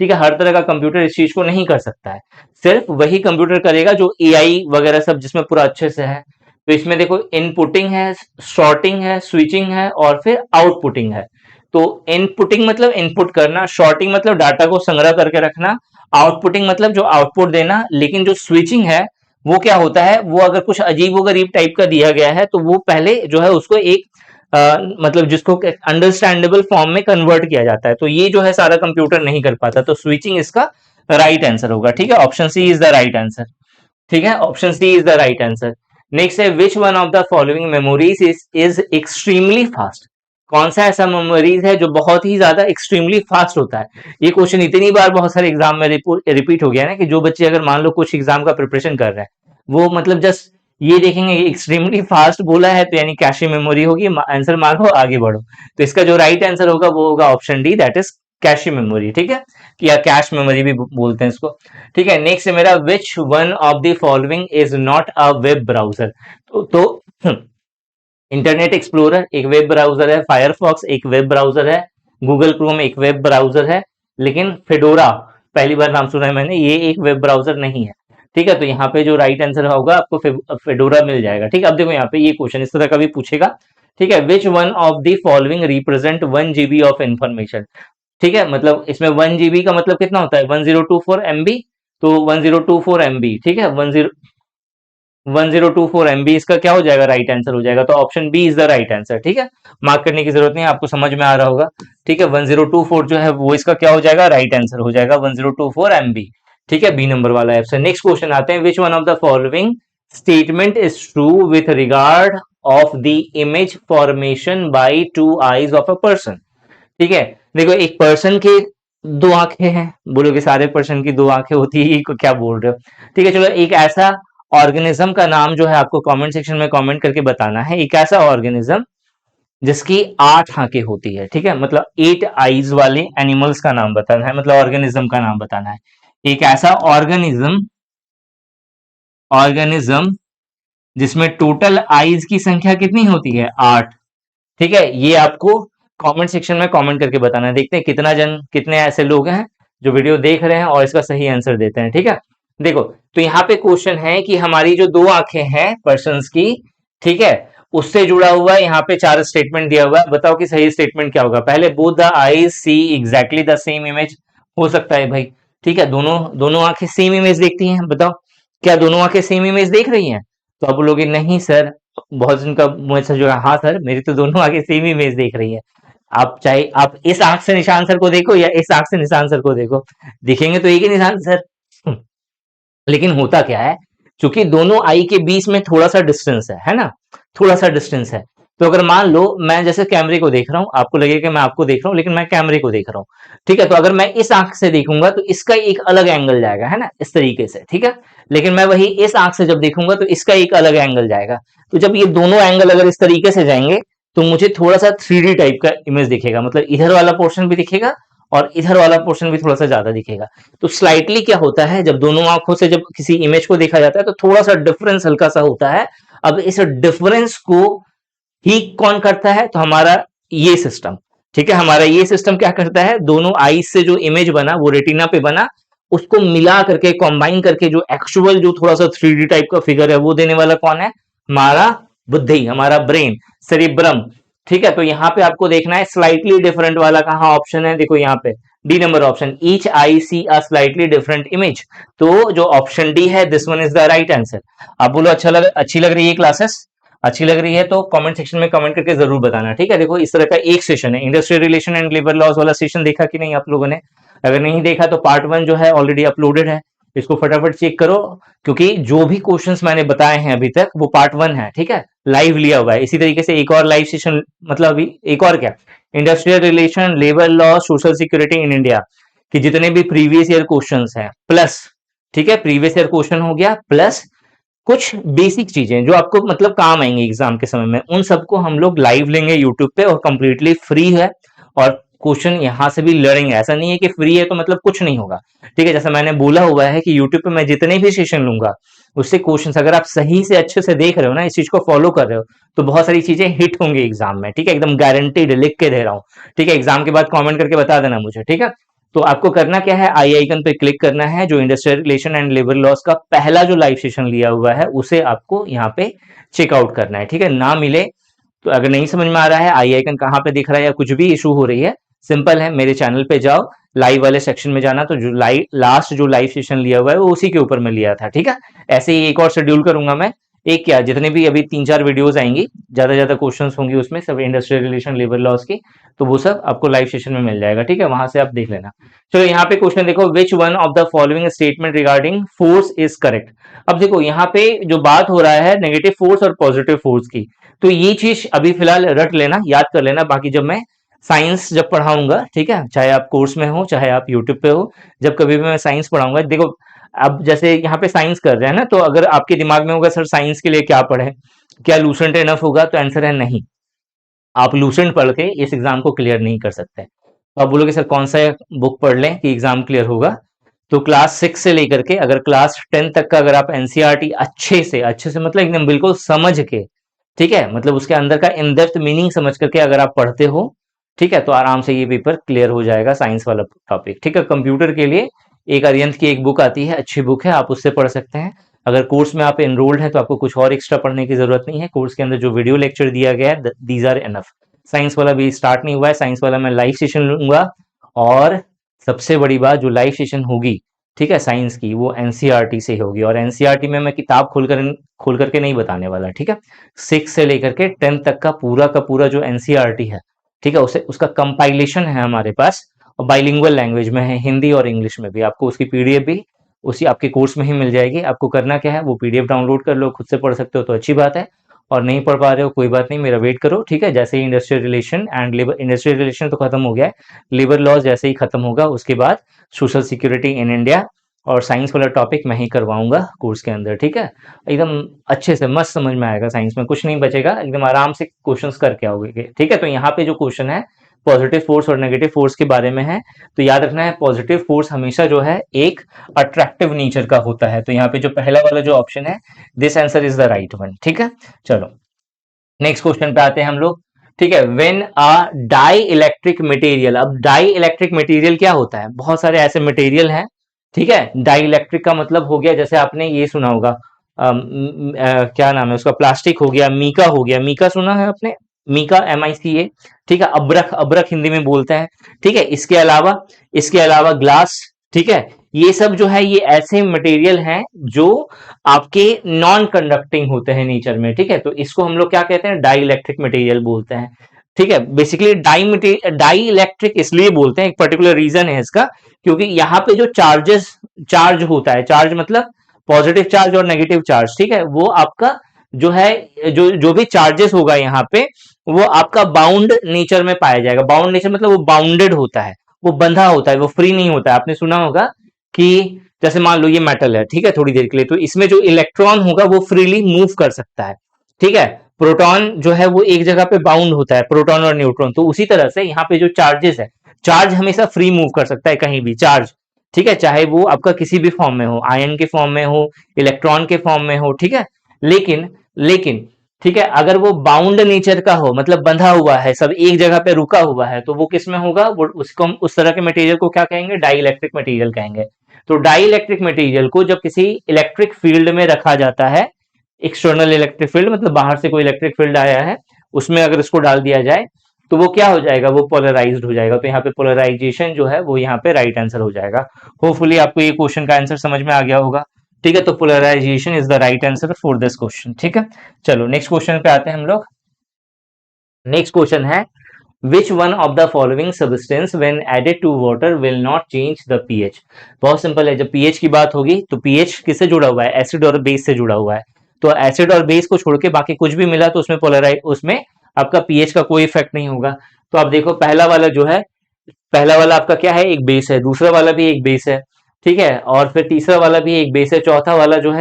ठीक है, हर तरह का कंप्यूटर इस चीज को नहीं कर सकता है, सिर्फ वही कंप्यूटर करेगा जो एआई वगैरह सब जिसमें पूरा अच्छे से है। तो इसमें देखो इनपुटिंग है, शॉर्टिंग है, स्विचिंग है और फिर आउटपुटिंग है। तो इनपुटिंग मतलब इनपुट करना, शॉर्टिंग मतलब डाटा को संग्रह करके रखना, आउटपुटिंग मतलब जो आउटपुट देना। लेकिन जो स्विचिंग है वो क्या होता है, वो अगर कुछ अजीबोगरीब टाइप का दिया गया है तो वो पहले जो है उसको एक मतलब जिसको अंडरस्टैंडेबल फॉर्म में कन्वर्ट किया जाता है। तो ये जो है सारा कंप्यूटर नहीं कर पाता, तो स्विचिंग इसका राइट आंसर होगा। ठीक है, option C is the right answer. ठीक है, option C is the right answer. Next है which one of the following memories is extremely fast? कौन सा ऐसा मेमोरीज है जो बहुत ही ज्यादा एक्सट्रीमली फास्ट होता है? ये क्वेश्चन इतनी बार बहुत सारे एग्जाम में रिपीट हो गया ना कि जो बच्चे अगर मान लो कुछ एग्जाम का प्रिपरेशन कर रहे हैं, वो मतलब जस्ट ये देखेंगे एक्सट्रीमली फास्ट बोला है तो यानी कैशे मेमोरी होगी, आंसर मार्को आगे बढ़ो। तो इसका जो राइट आंसर होगा वो होगा option D, that is cache memory. ठीक है, या कैश मेमोरी भी बोलते हैं इसको। ठीक है, नेक्स्ट है मेरा विच one of the following is not a web browser? तो इंटरनेट एक्सप्लोरर एक वेब ब्राउजर है, फायरफॉक्स एक वेब ब्राउजर है, गूगल क्रोम एक वेब ब्राउजर है, लेकिन फेडोरा पहली बार नाम सुना है मैंने, ये एक वेब ब्राउजर नहीं है। ठीक है, तो यहाँ पे जो राइट आंसर होगा आपको फेडोरा मिल जाएगा। ठीक है, अब देखो यहाँ पे ये क्वेश्चन इस तरह का भी पूछेगा। ठीक है, which one of the following represent 1 GB of information? ठीक है, मतलब इसमें 1 GB का मतलब कितना होता है, 1024 MB। तो 1024 MB, ठीक है, 1024 MB इसका क्या हो जाएगा, राइट आंसर हो जाएगा। तो option B is the right answer. ठीक है, मार्क करने की जरूरत नहीं है, आपको समझ में आ रहा होगा। ठीक है, 1024 जो है वो इसका क्या हो जाएगा, राइट आंसर हो जाएगा 1024 MB। ठीक है, बी नंबर वाला ऑप्शन। नेक्स्ट क्वेश्चन आते हैं, विच one of the following statement is true with regard of the image formation by 2 eyes of a person? ठीक है, देखो एक पर्सन के 2 आंखें हैं, बोलोगे सारे पर्सन की 2 आंखें होती है, को क्या बोल रहे हो? ठीक है, चलो एक ऐसा ऑर्गेनिज्म का नाम जो है आपको कमेंट सेक्शन में कमेंट करके बताना है, एक ऐसा ऑर्गेनिज्म जिसकी 8 आंखें होती है। ठीक है, मतलब 8 आईज वाले एनिमल्स का नाम बताना है, मतलब ऑर्गेनिज्म का नाम बताना है। एक ऐसा ऑर्गेनिज्म ऑर्गेनिज्म जिसमें टोटल आईज की संख्या कितनी होती है, 8। ठीक है, ये आपको कमेंट सेक्शन में कमेंट करके बताना है। देखते हैं कितने ऐसे लोग हैं जो वीडियो देख रहे हैं और इसका सही आंसर देते हैं। ठीक है, देखो तो यहाँ पे क्वेश्चन है कि हमारी जो 2 आंखें हैं पर्सन्स की, ठीक है, उससे जुड़ा हुआ है यहाँ पे 4 स्टेटमेंट दिया हुआ है। बताओ कि सही स्टेटमेंट क्या होगा। पहले both the eyes C exactly the same image, हो सकता है भाई। ठीक है, दोनों दोनों आंखें सेम इमेज देखती हैं, बताओ क्या दोनों आंखें सेम इमेज देख रही हैं? तो आप बोलोगे नहीं सर, बहुत जन का मुंह से जो है, हाँ सर मेरी तो दोनों आंखें सेम इमेज देख रही है। आप चाहे आप इस आंख से निशान सर को देखो या इस आंख से निशान सर को देखो, दिखेंगे तो एक ही निशान सर। लेकिन होता क्या है, क्योंकि दोनों आई के बीच में थोड़ा सा डिस्टेंस है ना, थोड़ा सा डिस्टेंस है। तो अगर मान लो मैं जैसे कैमरे को देख रहा हूं, आपको लगेगा कि मैं आपको देख रहा हूं लेकिन मैं कैमरे को देख रहा हूं। ठीक है, तो अगर मैं इस आंख से देखूंगा तो इसका एक अलग एंगल जाएगा, है ना, इस तरीके से। ठीक है, लेकिन मैं वही इस आंख से जब देखूंगा तो इसका एक अलग एंगल जाएगा। तो जब ये दोनों एंगल अगर इस तरीके से जाएंगे तो मुझे थोड़ा सा 3D टाइप का इमेज दिखेगा, मतलब इधर वाला पोर्शन भी दिखेगा और इधर वाला पोर्शन भी थोड़ा सा ज्यादा दिखेगा। तो स्लाइटली क्या होता है, जब दोनों आंखों से जब किसी इमेज को देखा जाता है तो थोड़ा सा डिफरेंस हल्का सा होता है। अब इस डिफरेंस को ठीक कौन करता है, तो हमारा ये सिस्टम, ठीक है, हमारा ये सिस्टम क्या करता है, दोनों आईज से जो इमेज बना वो रेटिना पे बना, उसको मिला करके कंबाइन करके जो एक्चुअल जो थोड़ा सा 3D टाइप का फिगर है वो देने वाला कौन है, हमारा बुद्धि, हमारा ब्रेन, सेरिब्रम। ठीक है, तो यहां पे आपको देखना है स्लाइटली डिफरेंट वाला कहां ऑप्शन है, देखो यहाँ पे D number option, each I see a slightly different image. तो जो ऑप्शन डी है this one is the right answer. आप बोलो अच्छी लग रही है क्लासेस, अच्छी लग रही है तो कमेंट सेक्शन में कमेंट करके जरूर बताना। ठीक है, देखो इस तरह का एक सेशन है, industrial relation and labour laws वाला सेशन देखा कि नहीं आप लोगों ने? अगर नहीं देखा तो पार्ट 1 जो है ऑलरेडी अपलोडेड है, इसको फटाफट चेक करो, क्योंकि जो भी क्वेश्चंस मैंने बताए हैं अभी तक वो पार्ट 1 है। ठीक है, लाइव लिया हुआ है। इसी तरीके से एक और लाइव सेशन, मतलब अभी एक और क्या, industrial relation, labour law, social security in India कि जितने भी प्रीवियस ईयर क्वेश्चंस हैं प्लस, ठीक है, प्रीवियस ईयर क्वेश्चन हो गया प्लस कुछ बेसिक चीजें जो आपको मतलब काम आएंगे एग्जाम के समय में, उन सबको हम लोग लाइव लेंगे यूट्यूब पे और कंप्लीटली फ्री है। और क्वेश्चन यहां से भी लड़ेंगे, ऐसा नहीं है कि फ्री है तो मतलब कुछ नहीं होगा। ठीक है, जैसा मैंने बोला हुआ है कि यूट्यूब पे मैं जितने भी सेशन लूंगा उससे क्वेश्चन अगर आप सही से अच्छे से देख रहे हो ना, इस चीज को फॉलो कर रहे हो, तो बहुत सारी चीजें हिट होंगी एग्जाम में। ठीक है, एकदम गारंटीड लिख के दे रहा हूँ। ठीक है, एग्जाम के बाद कॉमेंट करके बता देना मुझे। ठीक है, तो आपको करना क्या है, आई आइकन पे क्लिक करना है, जो industrial relation and labour laws का पहला जो लाइव सेशन लिया हुआ है उसे आपको यहाँ पे चेकआउट करना है। ठीक है, ना मिले तो अगर नहीं समझ में आ रहा है आई आइकन कहाँ पे दिख रहा है या कुछ भी इशू हो रही है, सिंपल है, मेरे चैनल पे जाओ, लाइव वाले सेक्शन में जाना, तो जो लास्ट जो लाइव सेशन लिया हुआ है वो उसी के ऊपर में लिया था। ठीक है, ऐसे ही एक और शेड्यूल करूंगा मैं, एक क्या जितने भी अभी 3-4 वीडियोस आएंगी, ज्यादा क्वेश्चंस होंगी उसमें सब इंडस्ट्रियल रिलेशन लेबर लॉस की, तो वो सब आपको लाइव सेशन में मिल जाएगा। ठीक है, वहां से आप देख लेना। चलो यहाँ पे क्वेश्चन देखो, which one of the following statement regarding force is correct. अब देखो यहाँ पे जो बात हो रहा है नेगेटिव फोर्स और पॉजिटिव फोर्स की, तो ये चीज अभी फिलहाल रट लेना, याद कर लेना, बाकी जब मैं साइंस जब पढ़ाऊंगा, ठीक है, चाहे आप कोर्स में हो चाहे आप यूट्यूब पे हो, जब कभी भी मैं साइंस पढ़ाऊंगा, देखो अब जैसे यहाँ पे साइंस कर रहे हैं ना, तो अगर आपके दिमाग में होगा सर साइंस के लिए क्या पढ़े, क्या लूसेंट इनफ होगा, तो आंसर है नहीं, आप लूसेंट पढ़ के इस एग्जाम को क्लियर नहीं कर सकते। तो आप बोलोगे सर कौन सा बुक पढ़ लें कि एग्जाम क्लियर होगा, तो क्लास 6 से लेकर के अगर क्लास 10 तक का अगर आप एनसीईआरटी अच्छे से मतलब एकदम बिल्कुल समझ के, ठीक है, मतलब उसके अंदर का इन डेप्थ मीनिंग समझ करके अगर आप पढ़ते हो, ठीक है, तो आराम से ये पेपर क्लियर हो जाएगा साइंस वाला टॉपिक। ठीक है, कंप्यूटर के लिए एक अरिहंत की एक बुक आती है, अच्छी बुक है, आप उससे पढ़ सकते हैं। अगर कोर्स में आप एनरोल्ड हैं तो आपको कुछ और एक्स्ट्रा पढ़ने की जरूरत नहीं है, कोर्स के अंदर जो वीडियो लेक्चर दिया गया है दीज आर एनफ। साइंस वाला भी स्टार्ट नहीं हुआ है, साइंस वाला मैं लाइव सेशन लूंगा, और सबसे बड़ी बात जो लाइव सेशन होगी, ठीक है, साइंस की, वो एनसीईआरटी से होगी, और एनसीईआरटी में मैं किताब खोल करके नहीं बताने वाला। ठीक है, 6 से लेकर के 10 तक का पूरा जो एनसीईआरटी है, ठीक है, उसे उसका कंपाइलेशन है हमारे पास, और बाइलिंगुअल लैंग्वेज में है, हिंदी और इंग्लिश में भी। आपको उसकी पीडीएफ भी उसी आपके कोर्स में ही मिल जाएगी। आपको करना क्या है, वो पीडीएफ डाउनलोड कर लो, खुद से पढ़ सकते हो तो अच्छी बात है, और नहीं पढ़ पा रहे हो कोई बात नहीं, मेरा वेट करो। ठीक है, जैसे ही industrial relation and labour, industrial relation तो खत्म हो गया है, लेबर लॉज जैसे ही खत्म होगा उसके बाद सोशल सिक्योरिटी इन इंडिया और साइंस वाला टॉपिक मैं ही करवाऊंगा कोर्स के अंदर। ठीक है, एकदम अच्छे से मस्त समझ में आएगा, साइंस में कुछ नहीं बचेगा, एकदम आराम से क्वेश्चंस करके आओगे। ठीक है, तो यहाँ पे जो क्वेश्चन है पॉजिटिव फोर्स और नेगेटिव फोर्स के बारे में है, तो याद रखना है पॉजिटिव फोर्स हमेशा जो है एक अट्रैक्टिव नेचर का होता है। तो यहाँ पे जो पहला वाला जो ऑप्शन है, this answer is the right one. ठीक है, चलो नेक्स्ट क्वेश्चन पे आते हैं हम लोग। ठीक है, when a dielectric material, अब डाई इलेक्ट्रिक मटेरियल क्या होता है, बहुत सारे ऐसे मटेरियल हैं। ठीक है, डाई इलेक्ट्रिक का मतलब हो गया, जैसे आपने ये सुना होगा, क्या नाम है उसका, प्लास्टिक हो गया, मीका हो गया, मीका सुना है आपने, मीका MICA। ठीक है, अब्रक, अब्रक हिंदी में बोलते हैं। ठीक है, इसके अलावा ग्लास, ठीक है, ये सब जो है ये ऐसे मटेरियल हैं जो आपके नॉन कंडक्टिंग होते हैं नेचर में। ठीक है, तो इसको हम लोग क्या कहते हैं, डाई इलेक्ट्रिक मटेरियल बोलते हैं। ठीक है, बेसिकली डाई इलेक्ट्रिक इसलिए बोलते हैं, एक पर्टिकुलर रीजन है इसका, क्योंकि यहाँ पे जो चार्ज होता है, चार्ज मतलब पॉजिटिव चार्ज और नेगेटिव चार्ज, ठीक है, वो आपका जो है, जो भी चार्जेस होगा यहाँ पे, वो आपका बाउंड नेचर में पाया जाएगा। बाउंड नेचर मतलब वो बाउंडेड होता है, वो बंधा होता है, वो फ्री नहीं होता है। आपने सुना होगा कि जैसे मान लो ये मेटल है, ठीक है, थोड़ी देर के लिए, तो इसमें जो इलेक्ट्रॉन होगा वो फ्रीली मूव कर सकता है। ठीक है, प्रोटॉन जो है वो एक जगह पे बाउंड होता है, प्रोटॉन और न्यूट्रॉन। तो उसी तरह से यहाँ पे जो चार्जेस है, चार्ज हमेशा फ्री मूव कर सकता है कहीं भी चार्ज, ठीक है, चाहे वो आपका किसी भी फॉर्म में हो, आयन के फॉर्म में हो, इलेक्ट्रॉन के फॉर्म में हो, ठीक है। लेकिन लेकिन ठीक है, अगर वो बाउंड नेचर का हो, मतलब बंधा हुआ है, सब एक जगह पे रुका हुआ है, तो वो किस में होगा, वो उसको हम उस तरह के मटेरियल को क्या कहेंगे, डाई इलेक्ट्रिक मटेरियल कहेंगे। तो डाई इलेक्ट्रिक मटेरियल को जब किसी इलेक्ट्रिक फील्ड में रखा जाता है, एक्सटर्नल इलेक्ट्रिक फील्ड मतलब बाहर से कोई इलेक्ट्रिक फील्ड आया है, उसमें अगर इसको डाल दिया जाए तो वो क्या हो जाएगा, वो पोलराइज्ड हो जाएगा। तो यहाँ पे पोलराइजेशन जो है वो यहाँ पे राइट आंसर हो जाएगा। होपफुली आपको ये क्वेश्चन का आंसर समझ में आ गया होगा। ठीक है, तो polarisation is the right answer for this question. ठीक है, चलो नेक्स्ट क्वेश्चन पे आते हैं हम लोग। नेक्स्ट क्वेश्चन है, which one of the following substance when added to water will not change the pH. बहुत सिंपल है, जब पीएच की बात होगी तो पीएच किससे जुड़ा हुआ है, एसिड और बेस से जुड़ा हुआ है। तो एसिड और बेस को छोड़ के बाकी कुछ भी मिला तो उसमें पोलराइज, उसमें आपका पीएच का कोई इफेक्ट नहीं होगा। तो आप देखो पहला वाला जो है, पहला वाला आपका क्या है, एक बेस है, दूसरा वाला भी एक बेस है, ठीक है, और फिर तीसरा वाला भी एक बेस है, चौथा वाला जो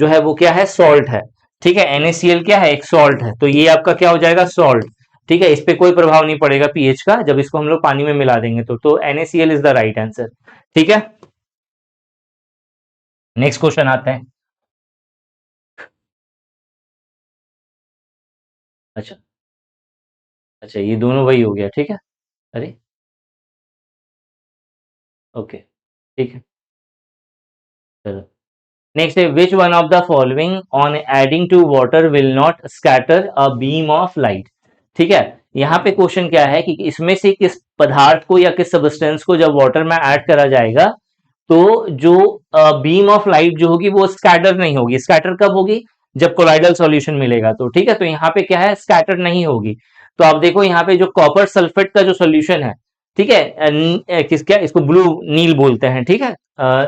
है वो क्या है, सॉल्ट है। ठीक है, NaCl क्या है, एक सॉल्ट है, तो ये आपका क्या हो जाएगा, सॉल्ट। ठीक है, इस पे कोई प्रभाव नहीं पड़ेगा पीएच का, जब इसको हम लोग पानी में मिला देंगे तो NaCl is the right answer. ठीक है, नेक्स्ट क्वेश्चन आते हैं। अच्छा, अच्छा ये दोनों वही हो गया, ठीक है। अरे, ओके, ठीक है, चलो नेक्स्ट है, which one of the following on adding to water will not scatter a beam of light. ठीक है, यहाँ पे क्वेश्चन क्या है कि इसमें से किस पदार्थ को या किस सब्सटेंस को जब वाटर में ऐड करा जाएगा तो जो बीम ऑफ लाइट जो होगी वो स्कैटर नहीं होगी। स्कैटर कब होगी, जब कोलाइडल सॉल्यूशन मिलेगा तो। ठीक है, तो यहाँ पे क्या है, स्कैटर नहीं होगी। तो आप देखो यहाँ पे जो कॉपर सल्फेट का जो सोल्यूशन है, ठीक है, किस क्या इसको ब्लू नील बोलते हैं, ठीक है,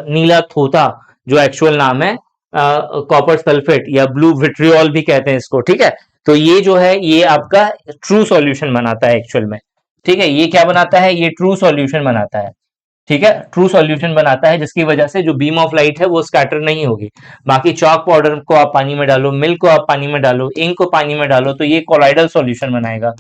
नीला थोथा जो एक्चुअल नाम है, कॉपर सल्फेट या ब्लू विट्रियोल भी कहते हैं इसको। ठीक है, तो ये जो है ये आपका ट्रू सॉल्यूशन बनाता है एक्चुअल में। ठीक है, ये क्या बनाता है, ये ट्रू सॉल्यूशन बनाता है। ठीक है, ट्रू सॉल्यूशन बनाता है, जिसकी वजह से जो बीम ऑफ लाइट है वो स्कैटर नहीं होगी। बाकी चॉक पाउडर को आप पानी में डालो, मिल्क को आप पानी में डालो, इंक को पानी में डालो, तो ये कोलाइडल सॉल्यूशन बनाएगा।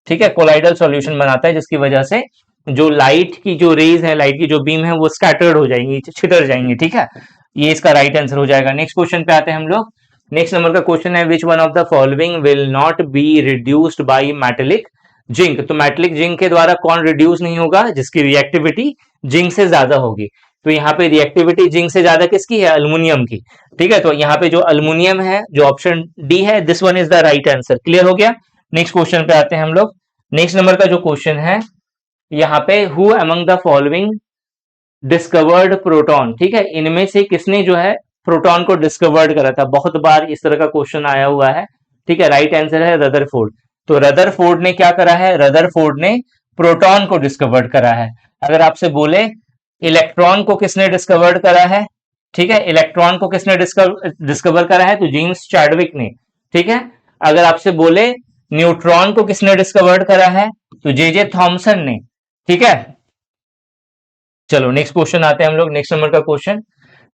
ठीक है, कोलाइडल सॉल्यूशन बनाता है, जिसकी वजह से जो लाइट की जो रेज है, लाइट की जो बीम है वो स्कैटर्ड हो जाएंगी, छितर जाएंगी। ठीक है, ये इसका राइट आंसर हो जाएगा। नेक्स्ट क्वेश्चन पे आते हैं हम लोग। नेक्स्ट नंबर का क्वेश्चन है, which one of the following will not be reduced by metallic zinc. तो मेटेलिक जिंक के द्वारा कौन रिड्यूस नहीं होगा, जिसकी रिएक्टिविटी जिंक से ज्यादा होगी। तो यहाँ पे रिएक्टिविटी जिंक से ज्यादा किसकी है, अल्युमिनियम की। ठीक है, तो यहाँ पे जो अल्युमिनियम है, जो ऑप्शन डी है, this one is the right answer. Clear हो गया। नेक्स्ट क्वेश्चन पे आते हैं हम लोग। नेक्स्ट नंबर का जो क्वेश्चन है यहाँ पे, who among the following discovered proton. ठीक है, इनमें से किसने जो है प्रोटॉन को डिस्कवर्ड करा था, बहुत बार इस तरह का क्वेश्चन आया हुआ है। ठीक है, राइट आंसर है रदरफोर्ड। तो रदरफोर्ड ने क्या करा है, रदरफोर्ड ने प्रोटॉन को डिस्कवर्ड करा है। अगर आपसे बोले इलेक्ट्रॉन को किसने डिस्कवर्ड करा है, ठीक है, इलेक्ट्रॉन को किसने डिस्कवर करा है, तो जेम्स चैडविक ने। ठीक है, अगर आपसे बोले न्यूट्रॉन को किसने डिस्कवर्ड करा है, तो जे थॉमसन ने। ठीक है, चलो नेक्स्ट क्वेश्चन आते हैं हम लोग। नेक्स्ट नंबर का क्वेश्चन,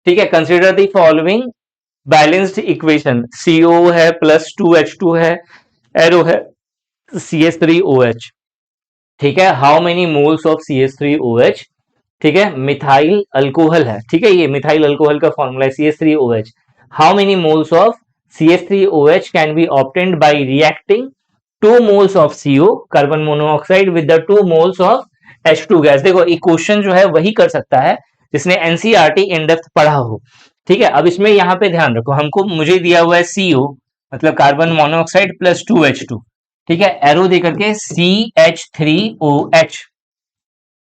ठीक है, consider the following balanced equation. CO है प्लस 2H2 है, एरो है CH3OH। ठीक है, how many moles of CH3OH। ठीक है, मिथाइल अल्कोहल है। ठीक है, ये मिथाइल अल्कोहल का फॉर्मूला है CH3OH। How many moles of CH3OH can be obtained by reacting 2 moles of CO carbon monoxide with the 2 moles of H2 gas. देखो ये क्वेश्चन जो है वही कर सकता है जिसने NCERT इन डेप्थ पढ़ा हो। ठीक है, अब इसमें यहाँ पे ध्यान रखो, हमको मुझे दिया हुआ है CO मतलब कार्बन मोनोऑक्साइड प्लस 2H2। ठीक है, एरो दे करके CH3OH,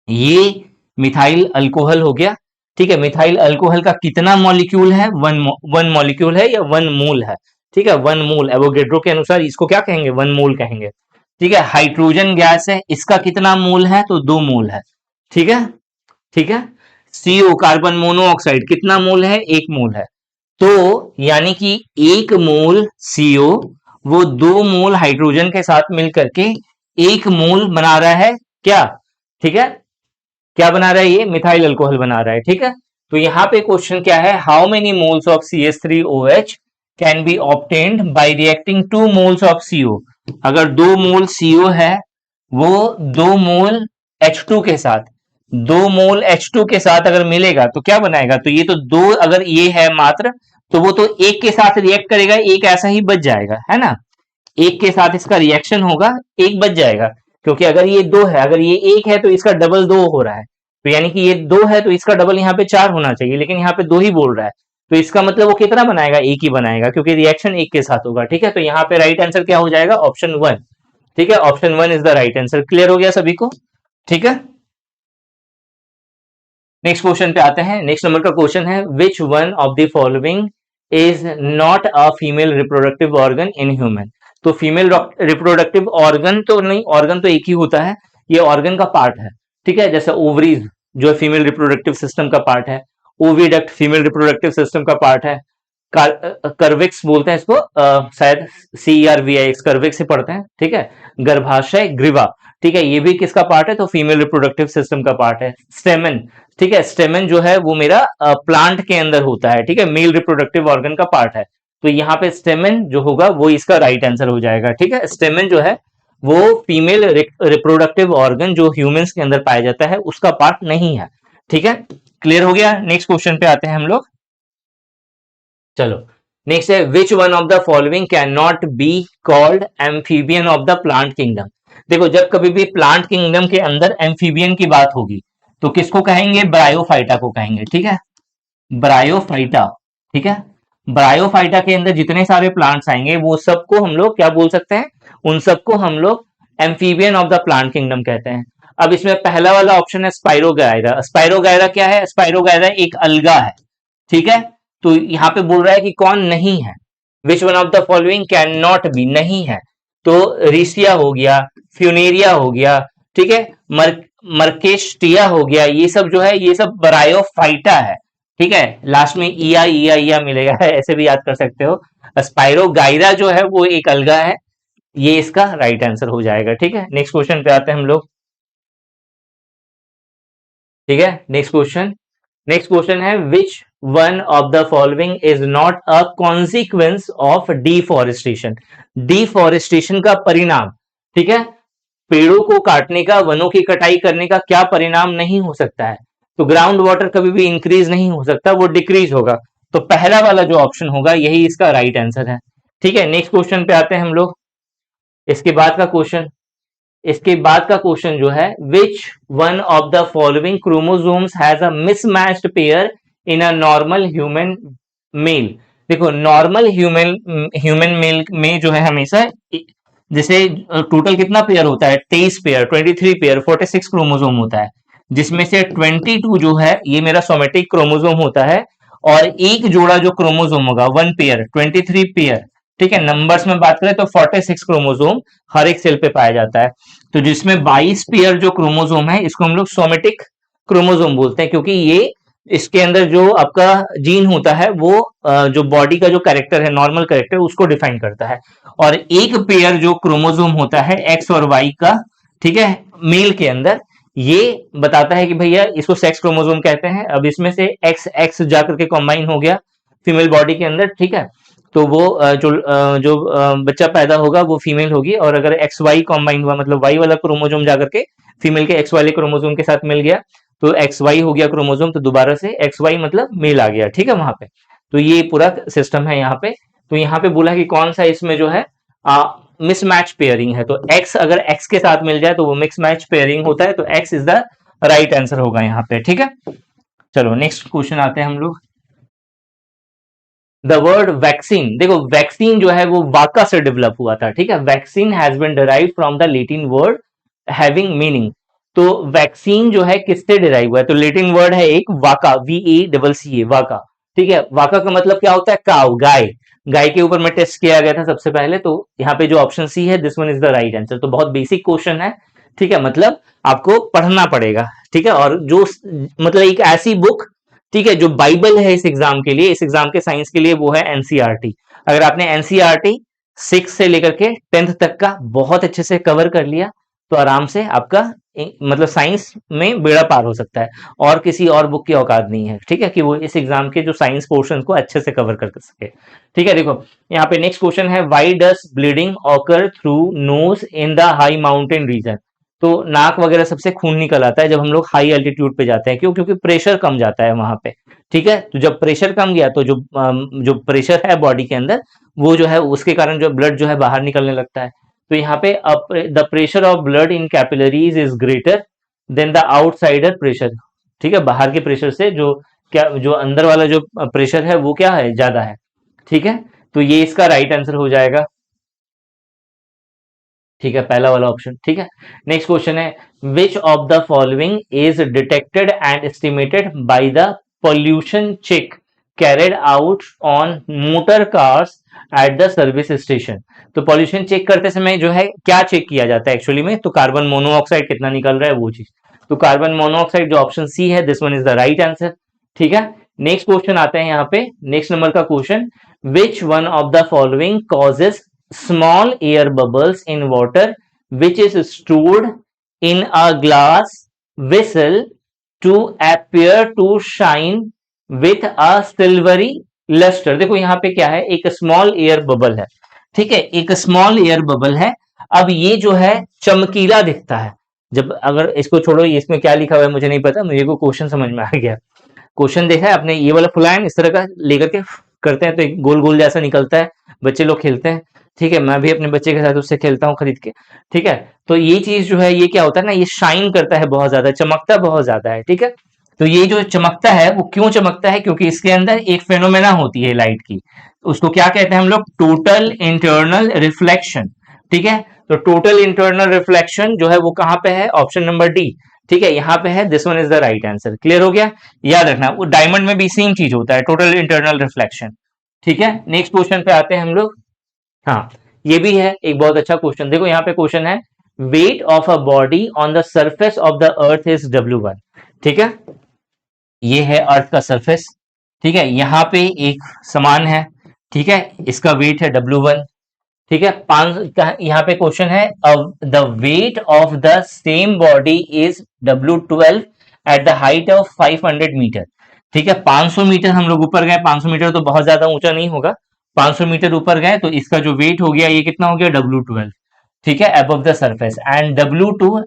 ये मिथाइल अल्कोहल हो गया। ठीक है, मिथाइल अल्कोहल का कितना मॉलिक्यूल है, वन मॉलिक्यूल है या वन मोल है। ठीक है, वन मोल, एवोगेड्रो के अनुसार इसको क्या कहेंगे, वन मोल कहेंगे। ठीक है, हाइड्रोजन गैस है, इसका कितना मोल है, तो 2 मोल है। ठीक है, ठीक है, CO कार्बन मोनोऑक्साइड कितना मोल है, 1 मोल है। तो यानी कि 1 मोल CO वो 2 मोल हाइड्रोजन के साथ मिलकर के 1 मोल बना रहा है क्या। ठीक है, क्या बना रहा है, ये मिथाइल अल्कोहल बना रहा है। ठीक है, तो यहां पे क्वेश्चन क्या है, how many moles of CH3OH can be obtained by reacting 2 moles of CO। अगर 2 मोल CO है, वो 2 मोल H2 के साथ, 2 मोल H2 के साथ अगर मिलेगा तो क्या बनाएगा, तो ये तो दो, अगर ये है मात्र, तो वो तो एक के साथ रिएक्ट करेगा, एक ऐसा ही बच जाएगा, है ना। एक के साथ इसका रिएक्शन होगा, एक बच जाएगा, क्योंकि अगर ये दो है, अगर ये एक है तो इसका डबल दो हो रहा है, तो यानी कि ये दो है तो इसका डबल यहाँ पे 4 होना चाहिए, लेकिन यहाँ पे दो ही बोल रहा है, तो इसका मतलब वो कितना बनाएगा, एक ही बनाएगा, क्योंकि रिएक्शन एक के साथ होगा। ठीक है, तो यहाँ पे राइट आंसर क्या हो जाएगा, ऑप्शन 1। ठीक है, option 1 is the right answer. Clear हो गया सभी को? ठीक है, नेक्स्ट क्वेश्चन पे आते हैं। नेक्स्ट नंबर का क्वेश्चन है, which one of the following is not a female reproductive organ in human. तो फीमेल रिप्रोडक्टिव ऑर्गन तो नहीं, ऑर्गन तो एक ही होता है, ये ऑर्गन का पार्ट है। ठीक है, जैसे ओवरीज जो फीमेल रिप्रोडक्टिव सिस्टम का पार्ट है, ओविडक्ट फीमेल रिप्रोडक्टिव सिस्टम का पार्ट है, कर्विक्स बोलते हैं इसको, शायद CERVIX कर्विक्स से पढ़ते हैं। ठीक है, गर्भाशय ग्रीवा, ठीक है, ये भी किसका पार्ट है, तो फीमेल रिप्रोडक्टिव सिस्टम का पार्ट है। स्टेमन, ठीक है, स्टेमन जो है वो मेरा प्लांट के अंदर होता है। ठीक है, मेल रिप्रोडक्टिव ऑर्गन का पार्ट है, तो यहाँ पे स्टेमन जो होगा वो इसका राइट आंसर हो जाएगा। ठीक है, स्टेमन जो है वो फीमेल रिप्रोडक्टिव ऑर्गन जो ह्यूमंस के अंदर पाया जाता है उसका पार्ट नहीं है। ठीक है, क्लियर हो गया। नेक्स्ट क्वेश्चन पे आते हैं हम लोग। चलो, नेक्स्ट है, which one of the following can not be called amphibian of the plant kingdom. देखो, जब कभी भी प्लांट किंगडम के अंदर एम्फीबियन की बात होगी तो किसको कहेंगे, ब्रायोफाइटा को कहेंगे। ठीक है, ब्रायोफाइटा। ठीक है, ब्रायोफाइटा के अंदर जितने सारे प्लांट्स आएंगे वो सबको हम लोग क्या बोल सकते हैं, उन सबको हम लोग amphibian of the plant kingdom कहते हैं। अब इसमें पहला वाला ऑप्शन है स्पाइरोगायरा। स्पाइरोगायरा क्या है, स्पाइरोगायरा एक अलगा है। ठीक है, तो यहां पे बोल रहा है कि कौन नहीं है, which one of the following can not be, नहीं है, तो रिसिया हो गया, फ्यूनेरिया हो गया, ठीक है, मर्केस्टिया हो गया, ये सब जो है ये सब ब्रायोफाइटा है। ठीक है, लास्ट में इया मिलेगा ऐसे भी याद कर सकते हो। स्पाइरोगाइरा जो है वो एक अलगा है, ये इसका राइट आंसर हो जाएगा। ठीक है, नेक्स्ट क्वेश्चन पे आते हैं हम लोग। ठीक है, नेक्स्ट क्वेश्चन है, which one of the following is not a consequence of deforestation. Deforestation का परिणाम, ठीक है, पेड़ों को काटने का, वनों की कटाई करने का क्या परिणाम नहीं हो सकता है, तो ग्राउंड वाटर कभी भी इंक्रीज नहीं हो सकता, वो डिक्रीज होगा। तो पहला वाला जो ऑप्शन होगा यही इसका राइट आंसर है। ठीक है, नेक्स्ट क्वेश्चन पे आते हैं हम लोग। इसके बाद का क्वेश्चन इसके बाद का क्वेश्चन जो है, which one of the following chromosomes has a mismatched pair in a normal human male. देखो, नॉर्मल ह्यूमन मेल में जो है हमेशा जैसे टोटल कितना पेयर होता है, 23 पेयर, 23 पेयर, 46 क्रोमोसोम होता है, जिसमें से 22 जो है ये मेरा सोमेटिक क्रोमोसोम होता है, और एक जोड़ा जो क्रोमोसोम होगा, वन पेयर, 23 पेयर। ठीक है, नंबर्स में बात करें तो 46 क्रोमोसोम हर एक सेल पे पाया जाता है, तो जिसमें 22 पेयर जो क्रोमोसोम है इसको हम लोग सोमेटिक क्रोमोसोम बोलते हैं, क्योंकि ये इसके अंदर जो आपका जीन होता है वो जो बॉडी का जो कैरेक्टर है, नॉर्मल कैरेक्टर, उसको डिफाइन करता है। और एक पेयर जो क्रोमोसोम होता है एक्स और वाई का, ठीक है, मेल के अंदर, ये बताता है कि भैया इसको सेक्स क्रोमोसोम कहते हैं। अब इसमें से एक्स एक्स जाकर के कॉम्बाइन हो गया फीमेल बॉडी के अंदर, ठीक है, तो वो जो बच्चा पैदा होगा वो फीमेल होगी, और अगर एक्स वाई कॉम्बाइन हुआ, मतलब वाई वाला क्रोमोसोम जाकर के फीमेल के एक्स वाले क्रोमोसोम के साथ मिल गया, तो एक्स वाई हो गया क्रोमोसोम, तो दोबारा से एक्स वाई मतलब मेल आ गया। ठीक है, वहां पे तो ये पूरा सिस्टम है यहाँ पे। तो यहाँ पे बोला कि कौन सा इसमें जो है मिसमैच पेयरिंग है, तो एक्स अगर एक्स के साथ मिल जाए तो वो मिक्स मैच पेयरिंग होता है, तो x is the right answer होगा यहाँ पे। ठीक है, चलो नेक्स्ट क्वेश्चन आते हैं हम लोग। द वर्ड वैक्सीन, देखो वैक्सीन जो है वो वाका से डेवलप हुआ था। ठीक है, vaccine has been derived from the Latin word having meaning. तो वैक्सीन जो है किससे डिराइव हुआ है, तो लैटिन वर्ड है एक वाका, VACCA, वाका। ठीक है, वाका का मतलब क्या होता है, काउ, गाय। गाय के ऊपर में टेस्ट किया गया था सबसे पहले, तो यहाँ पे जो ऑप्शन सी है, this one is the right answer. तो बहुत बेसिक क्वेश्चन है, ठीक है, मतलब आपको पढ़ना पड़ेगा। ठीक है, और जो मतलब एक ऐसी बुक, ठीक है, जो बाइबल है इस एग्जाम के लिए, इस एग्जाम के साइंस के लिए, वो है एनसीईआरटी। अगर आपने एनसीईआरटी 6 से लेकर के 10th तक का बहुत अच्छे से कवर कर लिया तो आराम से आपका मतलब साइंस में बेड़ा पार हो सकता है, और किसी और बुक की औकात नहीं है, ठीक है, कि वो इस एग्जाम के जो साइंस पोर्शन को अच्छे से कवर कर सके। ठीक है, देखो यहाँ पे नेक्स्ट क्वेश्चन है, why does bleeding occur through nose in the high mountain region. तो नाक वगैरह सबसे खून निकल आता है जब हम लोग हाई एल्टीट्यूड पे जाते हैं, क्यों? क्योंकि प्रेशर कम जाता है वहां पे। ठीक है, तो जब प्रेशर कम गया तो जो प्रेशर है बॉडी के अंदर, वो जो है उसके कारण जो ब्लड जो है बाहर निकलने लगता है। तो यहाँ पे the pressure of blood in capillaries is greater than the outsider pressure. ठीक है, बाहर के प्रेशर से जो अंदर वाला जो प्रेशर है वो क्या है, ज्यादा है। ठीक है, तो ये इसका राइट आंसर हो जाएगा। ठीक है, पहला वाला ऑप्शन। ठीक है, नेक्स्ट क्वेश्चन है, which of the following is detected and estimated by the pollution check carried out on motor cars at the service station. तो पॉल्यूशन चेक करते समय जो है क्या चेक किया जाता है एक्चुअली में, तो कार्बन मोनोऑक्साइड कितना निकल रहा है वो चीज। तो कार्बन मोनोऑक्साइड जो ऑप्शन सी है, this one is the right answer. ठीक है, नेक्स्ट क्वेश्चन आते हैं यहाँ पे, नेक्स्ट नंबर का question, which one of the following causes small air bubbles in water which is stored in a glass vessel to appear to shine with a silvery luster। देखो यहाँ पे क्या है, एक स्मॉल एयर बबल है। ठीक है, एक स्मॉल एयर बबल है। अब ये जो है चमकीला दिखता है जब, अगर इसको छोड़ो इसमें क्या लिखा हुआ है मुझे नहीं पता, मुझे को क्वेश्चन समझ में आ गया। क्वेश्चन देखा है आपने, ये वाला फुलायन इस तरह का लेकर के करते हैं तो एक गोल गोल जैसा निकलता है, बच्चे लोग खेलते हैं। ठीक है, मैं भी अपने बच्चे के साथ उससे खेलता हूँ खरीद के। ठीक है, तो ये चीज जो है ये क्या होता है ना, ये शाइन करता है बहुत ज्यादा, चमकता बहुत ज्यादा है। ठीक है, तो ये जो चमकता है वो क्यों चमकता है, क्योंकि इसके अंदर एक फेनोमेना होती है लाइट की, उसको क्या कहते हैं हम लोग, टोटल इंटरनल रिफ्लेक्शन। ठीक है, तो टोटल इंटरनल रिफ्लेक्शन जो है वो कहां पे है, ऑप्शन नंबर डी। ठीक है, यहां पे है, this one is the right answer. Clear हो गया, याद रखना वो डायमंड में भी सेम चीज होता है, टोटल इंटरनल रिफ्लेक्शन। ठीक है, नेक्स्ट क्वेश्चन पे आते हैं हम लोग। हाँ, ये भी है एक बहुत अच्छा क्वेश्चन। देखो यहाँ पे क्वेश्चन है, weight of a body on the surface of the earth is W1। ठीक है, ये है अर्थ का सरफेस। ठीक है, यहाँ पे एक समान है। ठीक है, इसका वेट है W1। ठीक है, पांच यहाँ पे क्वेश्चन है, the weight of the same body is W12 at the height of 500 metre. ठीक है, 500 मीटर हम लोग ऊपर गए, 500 मीटर तो बहुत ज्यादा ऊंचा नहीं होगा, 500 मीटर ऊपर गए तो इसका जो वेट हो गया ये कितना हो गया, W12। ठीक है, above the surface, and W2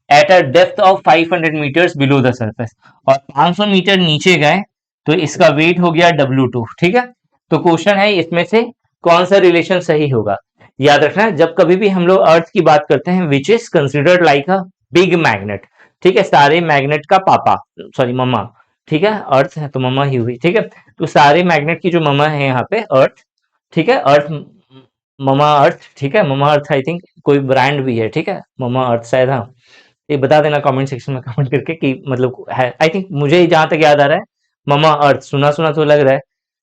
at a depth of 500 metres below the surface. और 500 मीटर नीचे गए तो इसका वेट हो गया W2। ठीक है, तो क्वेश्चन है इसमें से कौन सा रिलेशन सही होगा। याद रखना जब कभी भी हम लोग अर्थ की बात करते हैं, which is considered like a big magnet. ठीक है, सारे मैग्नेट का पापा, सॉरी मम्मा। ठीक है, अर्थ है तो मम्मा ही हुई। ठीक है, तो सारे मैग्नेट की जो मम्मा है यहाँ पे अर्थ। ठीक है, अर्थ, ममा अर्थ। ठीक है, ममा अर्थ आई थिंक कोई ब्रांड भी है। ठीक है, ममा अर्थ शायद, हाँ, ये बता देना कमेंट सेक्शन में कमेंट करके कि मतलब है, आई थिंक मुझे जहां तक याद आ रहा है ममा अर्थ, सुना सुना तो लग रहा है,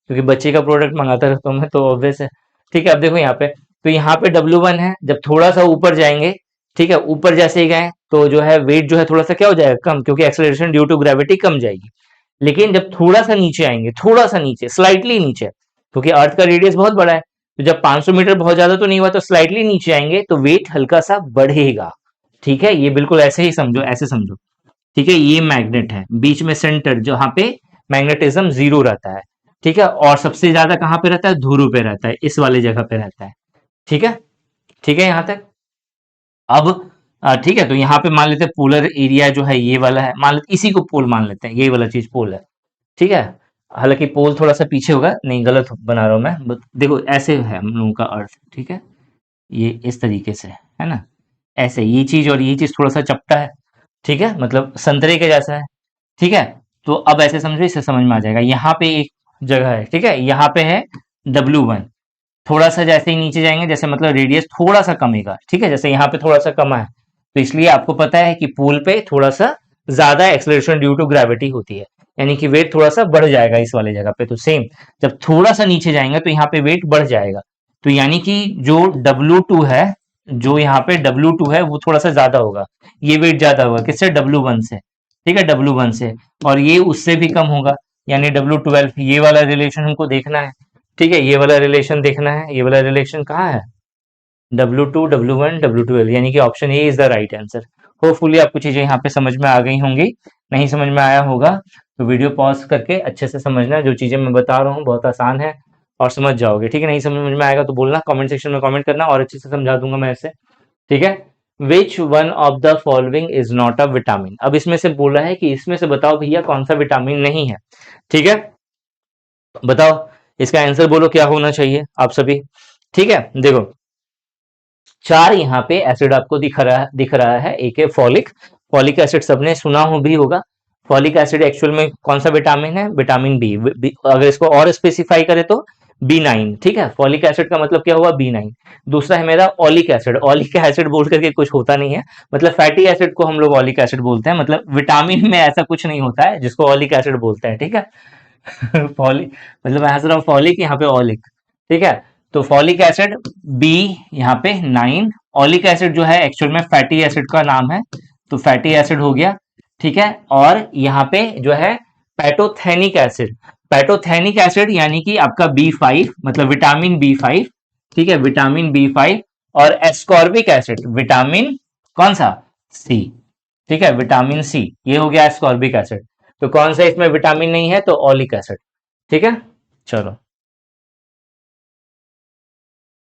क्योंकि बच्चे का प्रोडक्ट मंगाता रहता हूँ मैं तो ऑब्वियस है। ठीक है, अब देखो यहाँ पे, तो यहाँ पे W1 है, जब थोड़ा सा ऊपर जाएंगे, ठीक है, ऊपर जैसे ही गए तो जो है वेट जो है थोड़ा सा क्या हो जाएगा, कम, क्योंकि एक्सेलरेशन ड्यू टू ग्रेविटी कम जाएगी। लेकिन जब थोड़ा सा नीचे आएंगे, थोड़ा सा नीचे, स्लाइटली नीचे, क्योंकि अर्थ का रेडियस बहुत बड़ा है, तो जब 500 मीटर बहुत ज्यादा तो नहीं हुआ, तो स्लाइटली नीचे आएंगे तो वेट हल्का सा बढ़ेगा। ठीक है, ये बिल्कुल ऐसे ही समझो, ऐसे समझो। ठीक है, ये मैग्नेट है, बीच में सेंटर जहां पे मैग्नेटिज्म जीरो रहता है। ठीक है, और सबसे ज्यादा कहां पे रहता है, ध्रुव पे रहता है, इस वाले जगह पे रहता है। ठीक है, ठीक है यहां तक। अब ठीक है, तो यहाँ पे मान लेते हैं पोलर एरिया जो है ये वाला है, मान लेते इसी को पोल मान लेते हैं, ये वाला चीज पोल है। ठीक है, हालांकि पोल थोड़ा सा पीछे होगा, नहीं गलत बना रहा हूं मैं, देखो ऐसे है हम लोगों का अर्थ। ठीक है, ये इस तरीके से है ना, ऐसे ये चीज, और ये चीज थोड़ा सा चपटा है। ठीक है, मतलब संतरे के जैसा है। ठीक है, तो अब ऐसे समझो, इससे समझ में आ जाएगा। यहाँ पे एक जगह है, ठीक है, यहाँ पे है W1। थोड़ा सा जैसे ही नीचे जाएंगे, जैसे मतलब रेडियस थोड़ा सा कमेगा। ठीक है, जैसे यहाँ पे थोड़ा सा कमा है, तो इसलिए आपको पता है कि पोल पे थोड़ा सा ज्यादा एक्सेलरेशन ड्यू टू ग्रेविटी होती है, यानी कि वेट थोड़ा सा बढ़ जाएगा इस वाले जगह पे। तो सेम, जब थोड़ा सा नीचे जाएंगे तो यहाँ पे वेट बढ़ जाएगा। तो यानी कि जो W2 है, जो यहाँ पे W2 है वो थोड़ा सा ज्यादा होगा, ये वेट ज्यादा होगा किससे, W1 से। ठीक है, W1 से, और ये उससे भी कम होगा, यानी W12। ये वाला रिलेशन हमको देखना है। ठीक है, ये वाला रिलेशन देखना है, ये वाला रिलेशन कहाँ है, W2 W1 W12, यानी कि option A is the right answer. Hopefully आपको चीजें यहाँ पे समझ में आ गई होंगी। नहीं समझ में आया होगा तो वीडियो पॉज करके अच्छे से समझना, जो चीजें मैं बता रहा हूँ बहुत आसान है और समझ जाओगे, ठीक है। नहीं समझ में आएगा तो बोलना, कमेंट सेक्शन में कमेंट करना और अच्छे से समझा दूंगा मैं ऐसे, ठीक है। Which one of the following is not a vitamin, अब इसमें से बोला है कि इसमें से बताओ भैया कौन सा विटामिन नहीं है, ठीक है। बताओ इसका आंसर बोलो क्या होना चाहिए आप सभी, ठीक है। देखो चार यहाँ पे एसिड आपको दिख रहा है। एक है फॉलिक, फॉलिक एसिड सबने सुना हो भी होगा। फॉलिक एसिड एक्चुअल में कौन सा विटामिन है, विटामिन बी, अगर इसको और स्पेसिफाई करें तो B9, ठीक है। फॉलिक एसिड का मतलब क्या हुआ, B9। दूसरा है मेरा ऑलिक एसिड, ऑलिक एसिड बोल करके कुछ होता नहीं है, मतलब फैटी एसिड को हम लोग ऑलिक एसिड बोलते हैं, मतलब विटामिन में ऐसा कुछ नहीं होता है जिसको ऑलिक एसिड बोलते हैं, ठीक है। फॉलिक मतलब मैं हंस रहा हूँ, फॉलिक यहाँ पे ऑलिक, ठीक है। तो फॉलिक एसिड बी यहाँ पे 9, ऑलिक एसिड जो है एक्चुअल में फैटी एसिड का नाम है, तो फैटी एसिड हो गया, ठीक है। और यहाँ पे जो है पैटोथेनिक एसिड, पैटोथेनिक एसिड यानी कि आपका B5, मतलब विटामिन B5, ठीक है, विटामिन B5। और एस्कॉर्बिक एसिड विटामिन कौन सा, सी, ठीक है, विटामिन सी, ये हो गया एस्कॉर्बिक एसिड। तो कौन सा इसमें विटामिन नहीं है, तो ऑलिक एसिड, ठीक है। चलो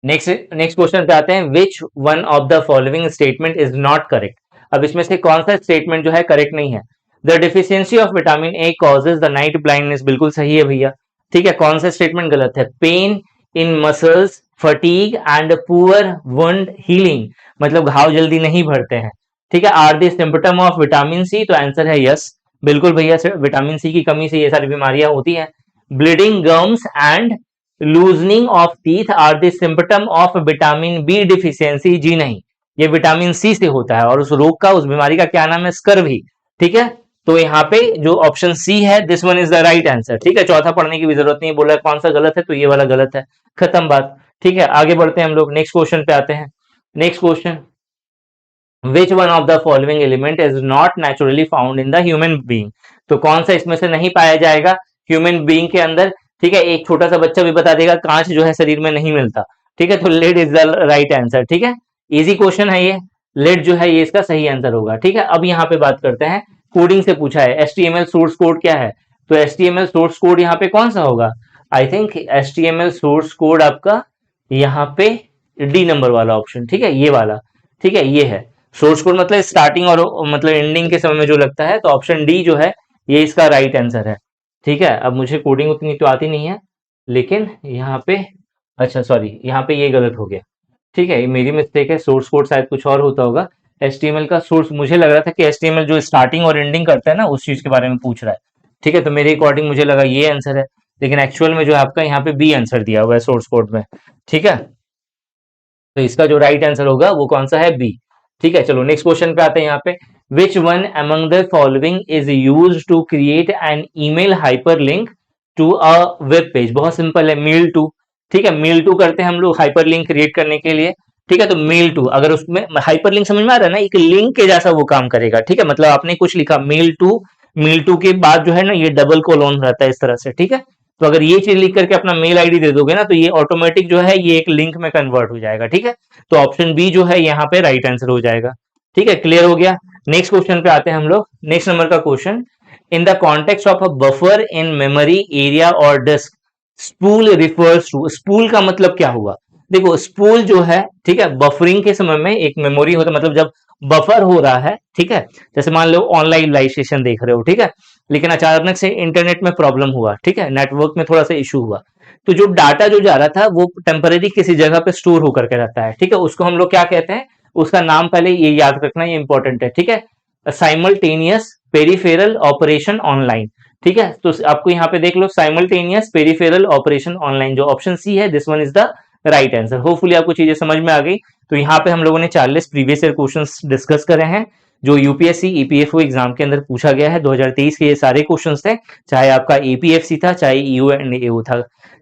नेक्स्ट नेक्स्ट क्वेश्चन पे आते हैं। विच one of the following statement is not correct, अब इसमें से कौन सा स्टेटमेंट जो है करेक्ट नहीं है। The deficiency of vitamin A causes the night blindness, बिल्कुल सही है भैया, ठीक है। कौन सा स्टेटमेंट गलत है, pain in muscles, fatigue and poor wound healing, मतलब घाव जल्दी नहीं भरते हैं, ठीक है। Are the symptom of vitamin C, तो आंसर है यस, बिल्कुल भैया, विटामिन सी की कमी से ये सारी बीमारियां होती हैं। Bleeding gums and loosening of teeth are the symptom of vitamin B deficiency, जी नहीं, ये विटामिन सी से होता है, और उस रोग का, उस बीमारी का क्या नाम है, स्कर्वी, ठीक है। तो यहाँ पे जो ऑप्शन सी है, this one is the right answer, ठीक है। चौथा पढ़ने की भी जरूरत नहीं, बोला कौन सा गलत है तो ये वाला गलत है, खत्म बात, ठीक है। आगे बढ़ते हैं हम लोग, नेक्स्ट क्वेश्चन पे आते हैं। Next question, which one of the following element is not naturally found in the human being, तो कौन सा इसमें से नहीं पाया जाएगा ह्यूमन बीइंग के अंदर, ठीक है। एक छोटा सा बच्चा भी बता देगा कांच जो है शरीर में नहीं मिलता, ठीक है, तो lead is the right answer, ठीक है। इजी क्वेश्चन है ये, लेड जो है ये इसका सही आंसर होगा, ठीक है। अब यहाँ पे बात करते हैं, कोडिंग से पूछा है HTML सोर्स कोड क्या है, तो HTML सोर्स कोड यहाँ पे कौन सा होगा, I think HTML source code आपका यहाँ पे डी नंबर वाला ऑप्शन, ठीक है, ये वाला, ठीक है, ये है सोर्स कोड, मतलब स्टार्टिंग और मतलब एंडिंग के समय में जो लगता है, तो ऑप्शन डी जो है ये इसका राइट आंसर है, ठीक है। अब मुझे कोडिंग उतनी तो आती नहीं है, लेकिन यहाँ पे, अच्छा सॉरी, यहाँ पे ये गलत हो गया, ठीक है, ये मेरी मिस्टेक है, सोर्स कोड शायद कुछ और होता होगा। HTML का सोर्स, मुझे लग रहा था कि HTML जो स्टार्टिंग और एंडिंग करता है ना, उस चीज के बारे में पूछ रहा है, ठीक है, तो मेरे अकॉर्डिंग मुझे लगा ये आंसर है, लेकिन एक्चुअल में जो है आपका यहाँ पे बी आंसर दिया हुआ है सोर्स कोड में, ठीक है। तो इसका जो राइट आंसर होगा वो कौन सा है, बी, ठीक है। चलो नेक्स्ट क्वेश्चन पे आते हैं यहाँ पे, which one among the following is use to create an email hyper link to a web page, बहुत सिंपल है, मेल टू, ठीक है, मेल टू करते हैं हम लोग हाइपर लिंक क्रिएट करने के लिए, ठीक है। तो मेल टू, अगर उसमें हाइपर लिंक समझ में आ रहा है ना, एक लिंक के जैसा वो काम करेगा, ठीक है, मतलब आपने कुछ लिखा मेल टू, मेल टू के बाद जो है ना ये डबल कोलोन रहता है इस तरह से, ठीक है। तो अगर ये चीज लिख करके अपना मेल आईडी दे दोगे ना, तो ये ऑटोमेटिक जो है ये एक लिंक में कन्वर्ट हो जाएगा, ठीक है। तो ऑप्शन बी जो है यहाँ पे राइट आंसर हो जाएगा, ठीक है, क्लियर हो गया। नेक्स्ट क्वेश्चन पे आते हैं हम लोग, नेक्स्ट नंबर का question, in the context of a buffer in memory area और disk, spool refers to, spool का मतलब क्या हुआ, देखो स्पूल जो है, ठीक है, बफरिंग के समय में एक मेमोरी होता है, मतलब जब बफर हो रहा है, ठीक है, जैसे मान लो ऑनलाइन लाइव सेशन देख रहे हो, ठीक है, लेकिन अचानक से इंटरनेट में प्रॉब्लम हुआ, ठीक है, नेटवर्क में थोड़ा सा इशू हुआ, तो जो डाटा जो जा रहा था वो टेम्पररी किसी जगह पे स्टोर होकर के रहता है, ठीक है, उसको हम लोग क्या कहते हैं, उसका नाम पहले ये याद रखना, ये इंपॉर्टेंट है, ठीक है। साइमल्टेनियस पेरिफेरल ऑपरेशन ऑनलाइन, ठीक है, तो आपको यहाँ पे देख लो साइमल्टेनियस पेरिफेरल ऑपरेशन ऑनलाइन, जो ऑप्शन सी है, this one is the right answer. Hopefully आपको चीजें समझ में आ गई। तो यहाँ पे हम लोगों ने 40 प्रीवियस ईयर क्वेश्चंस डिस्कस करे हैं, जो यूपीएससी ईपीएफओ एग्जाम के अंदर पूछा गया है 2023 के, ये सारे क्वेश्चंस थे, चाहे आपका एपीएफसी था चाहे ईओ एंड एओ था।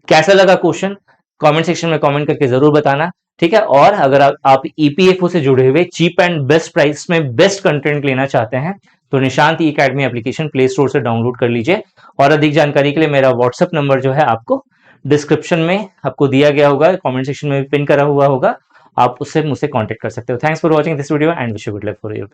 कैसा लगा क्वेश्चन, कमेंट सेक्शन में कमेंट करके जरूर बताना, ठीक है। और अगर आप ईपीएफओ से जुड़े हुए चीप एंड बेस्ट प्राइस में बेस्ट कंटेंट लेना चाहते हैं, तो निशांत ई अकेडमी एप्लीकेशन प्ले स्टोर से डाउनलोड कर लीजिए, और अधिक जानकारी के लिए मेरा व्हाट्सएप नंबर जो है आपको डिस्क्रिप्शन में आपको दिया गया होगा, कमेंट सेक्शन में पिन करा हुआ होगा, आप उससे मुझसे कांटेक्ट कर सकते हो। Thanks for watching this video and wish you good luck for your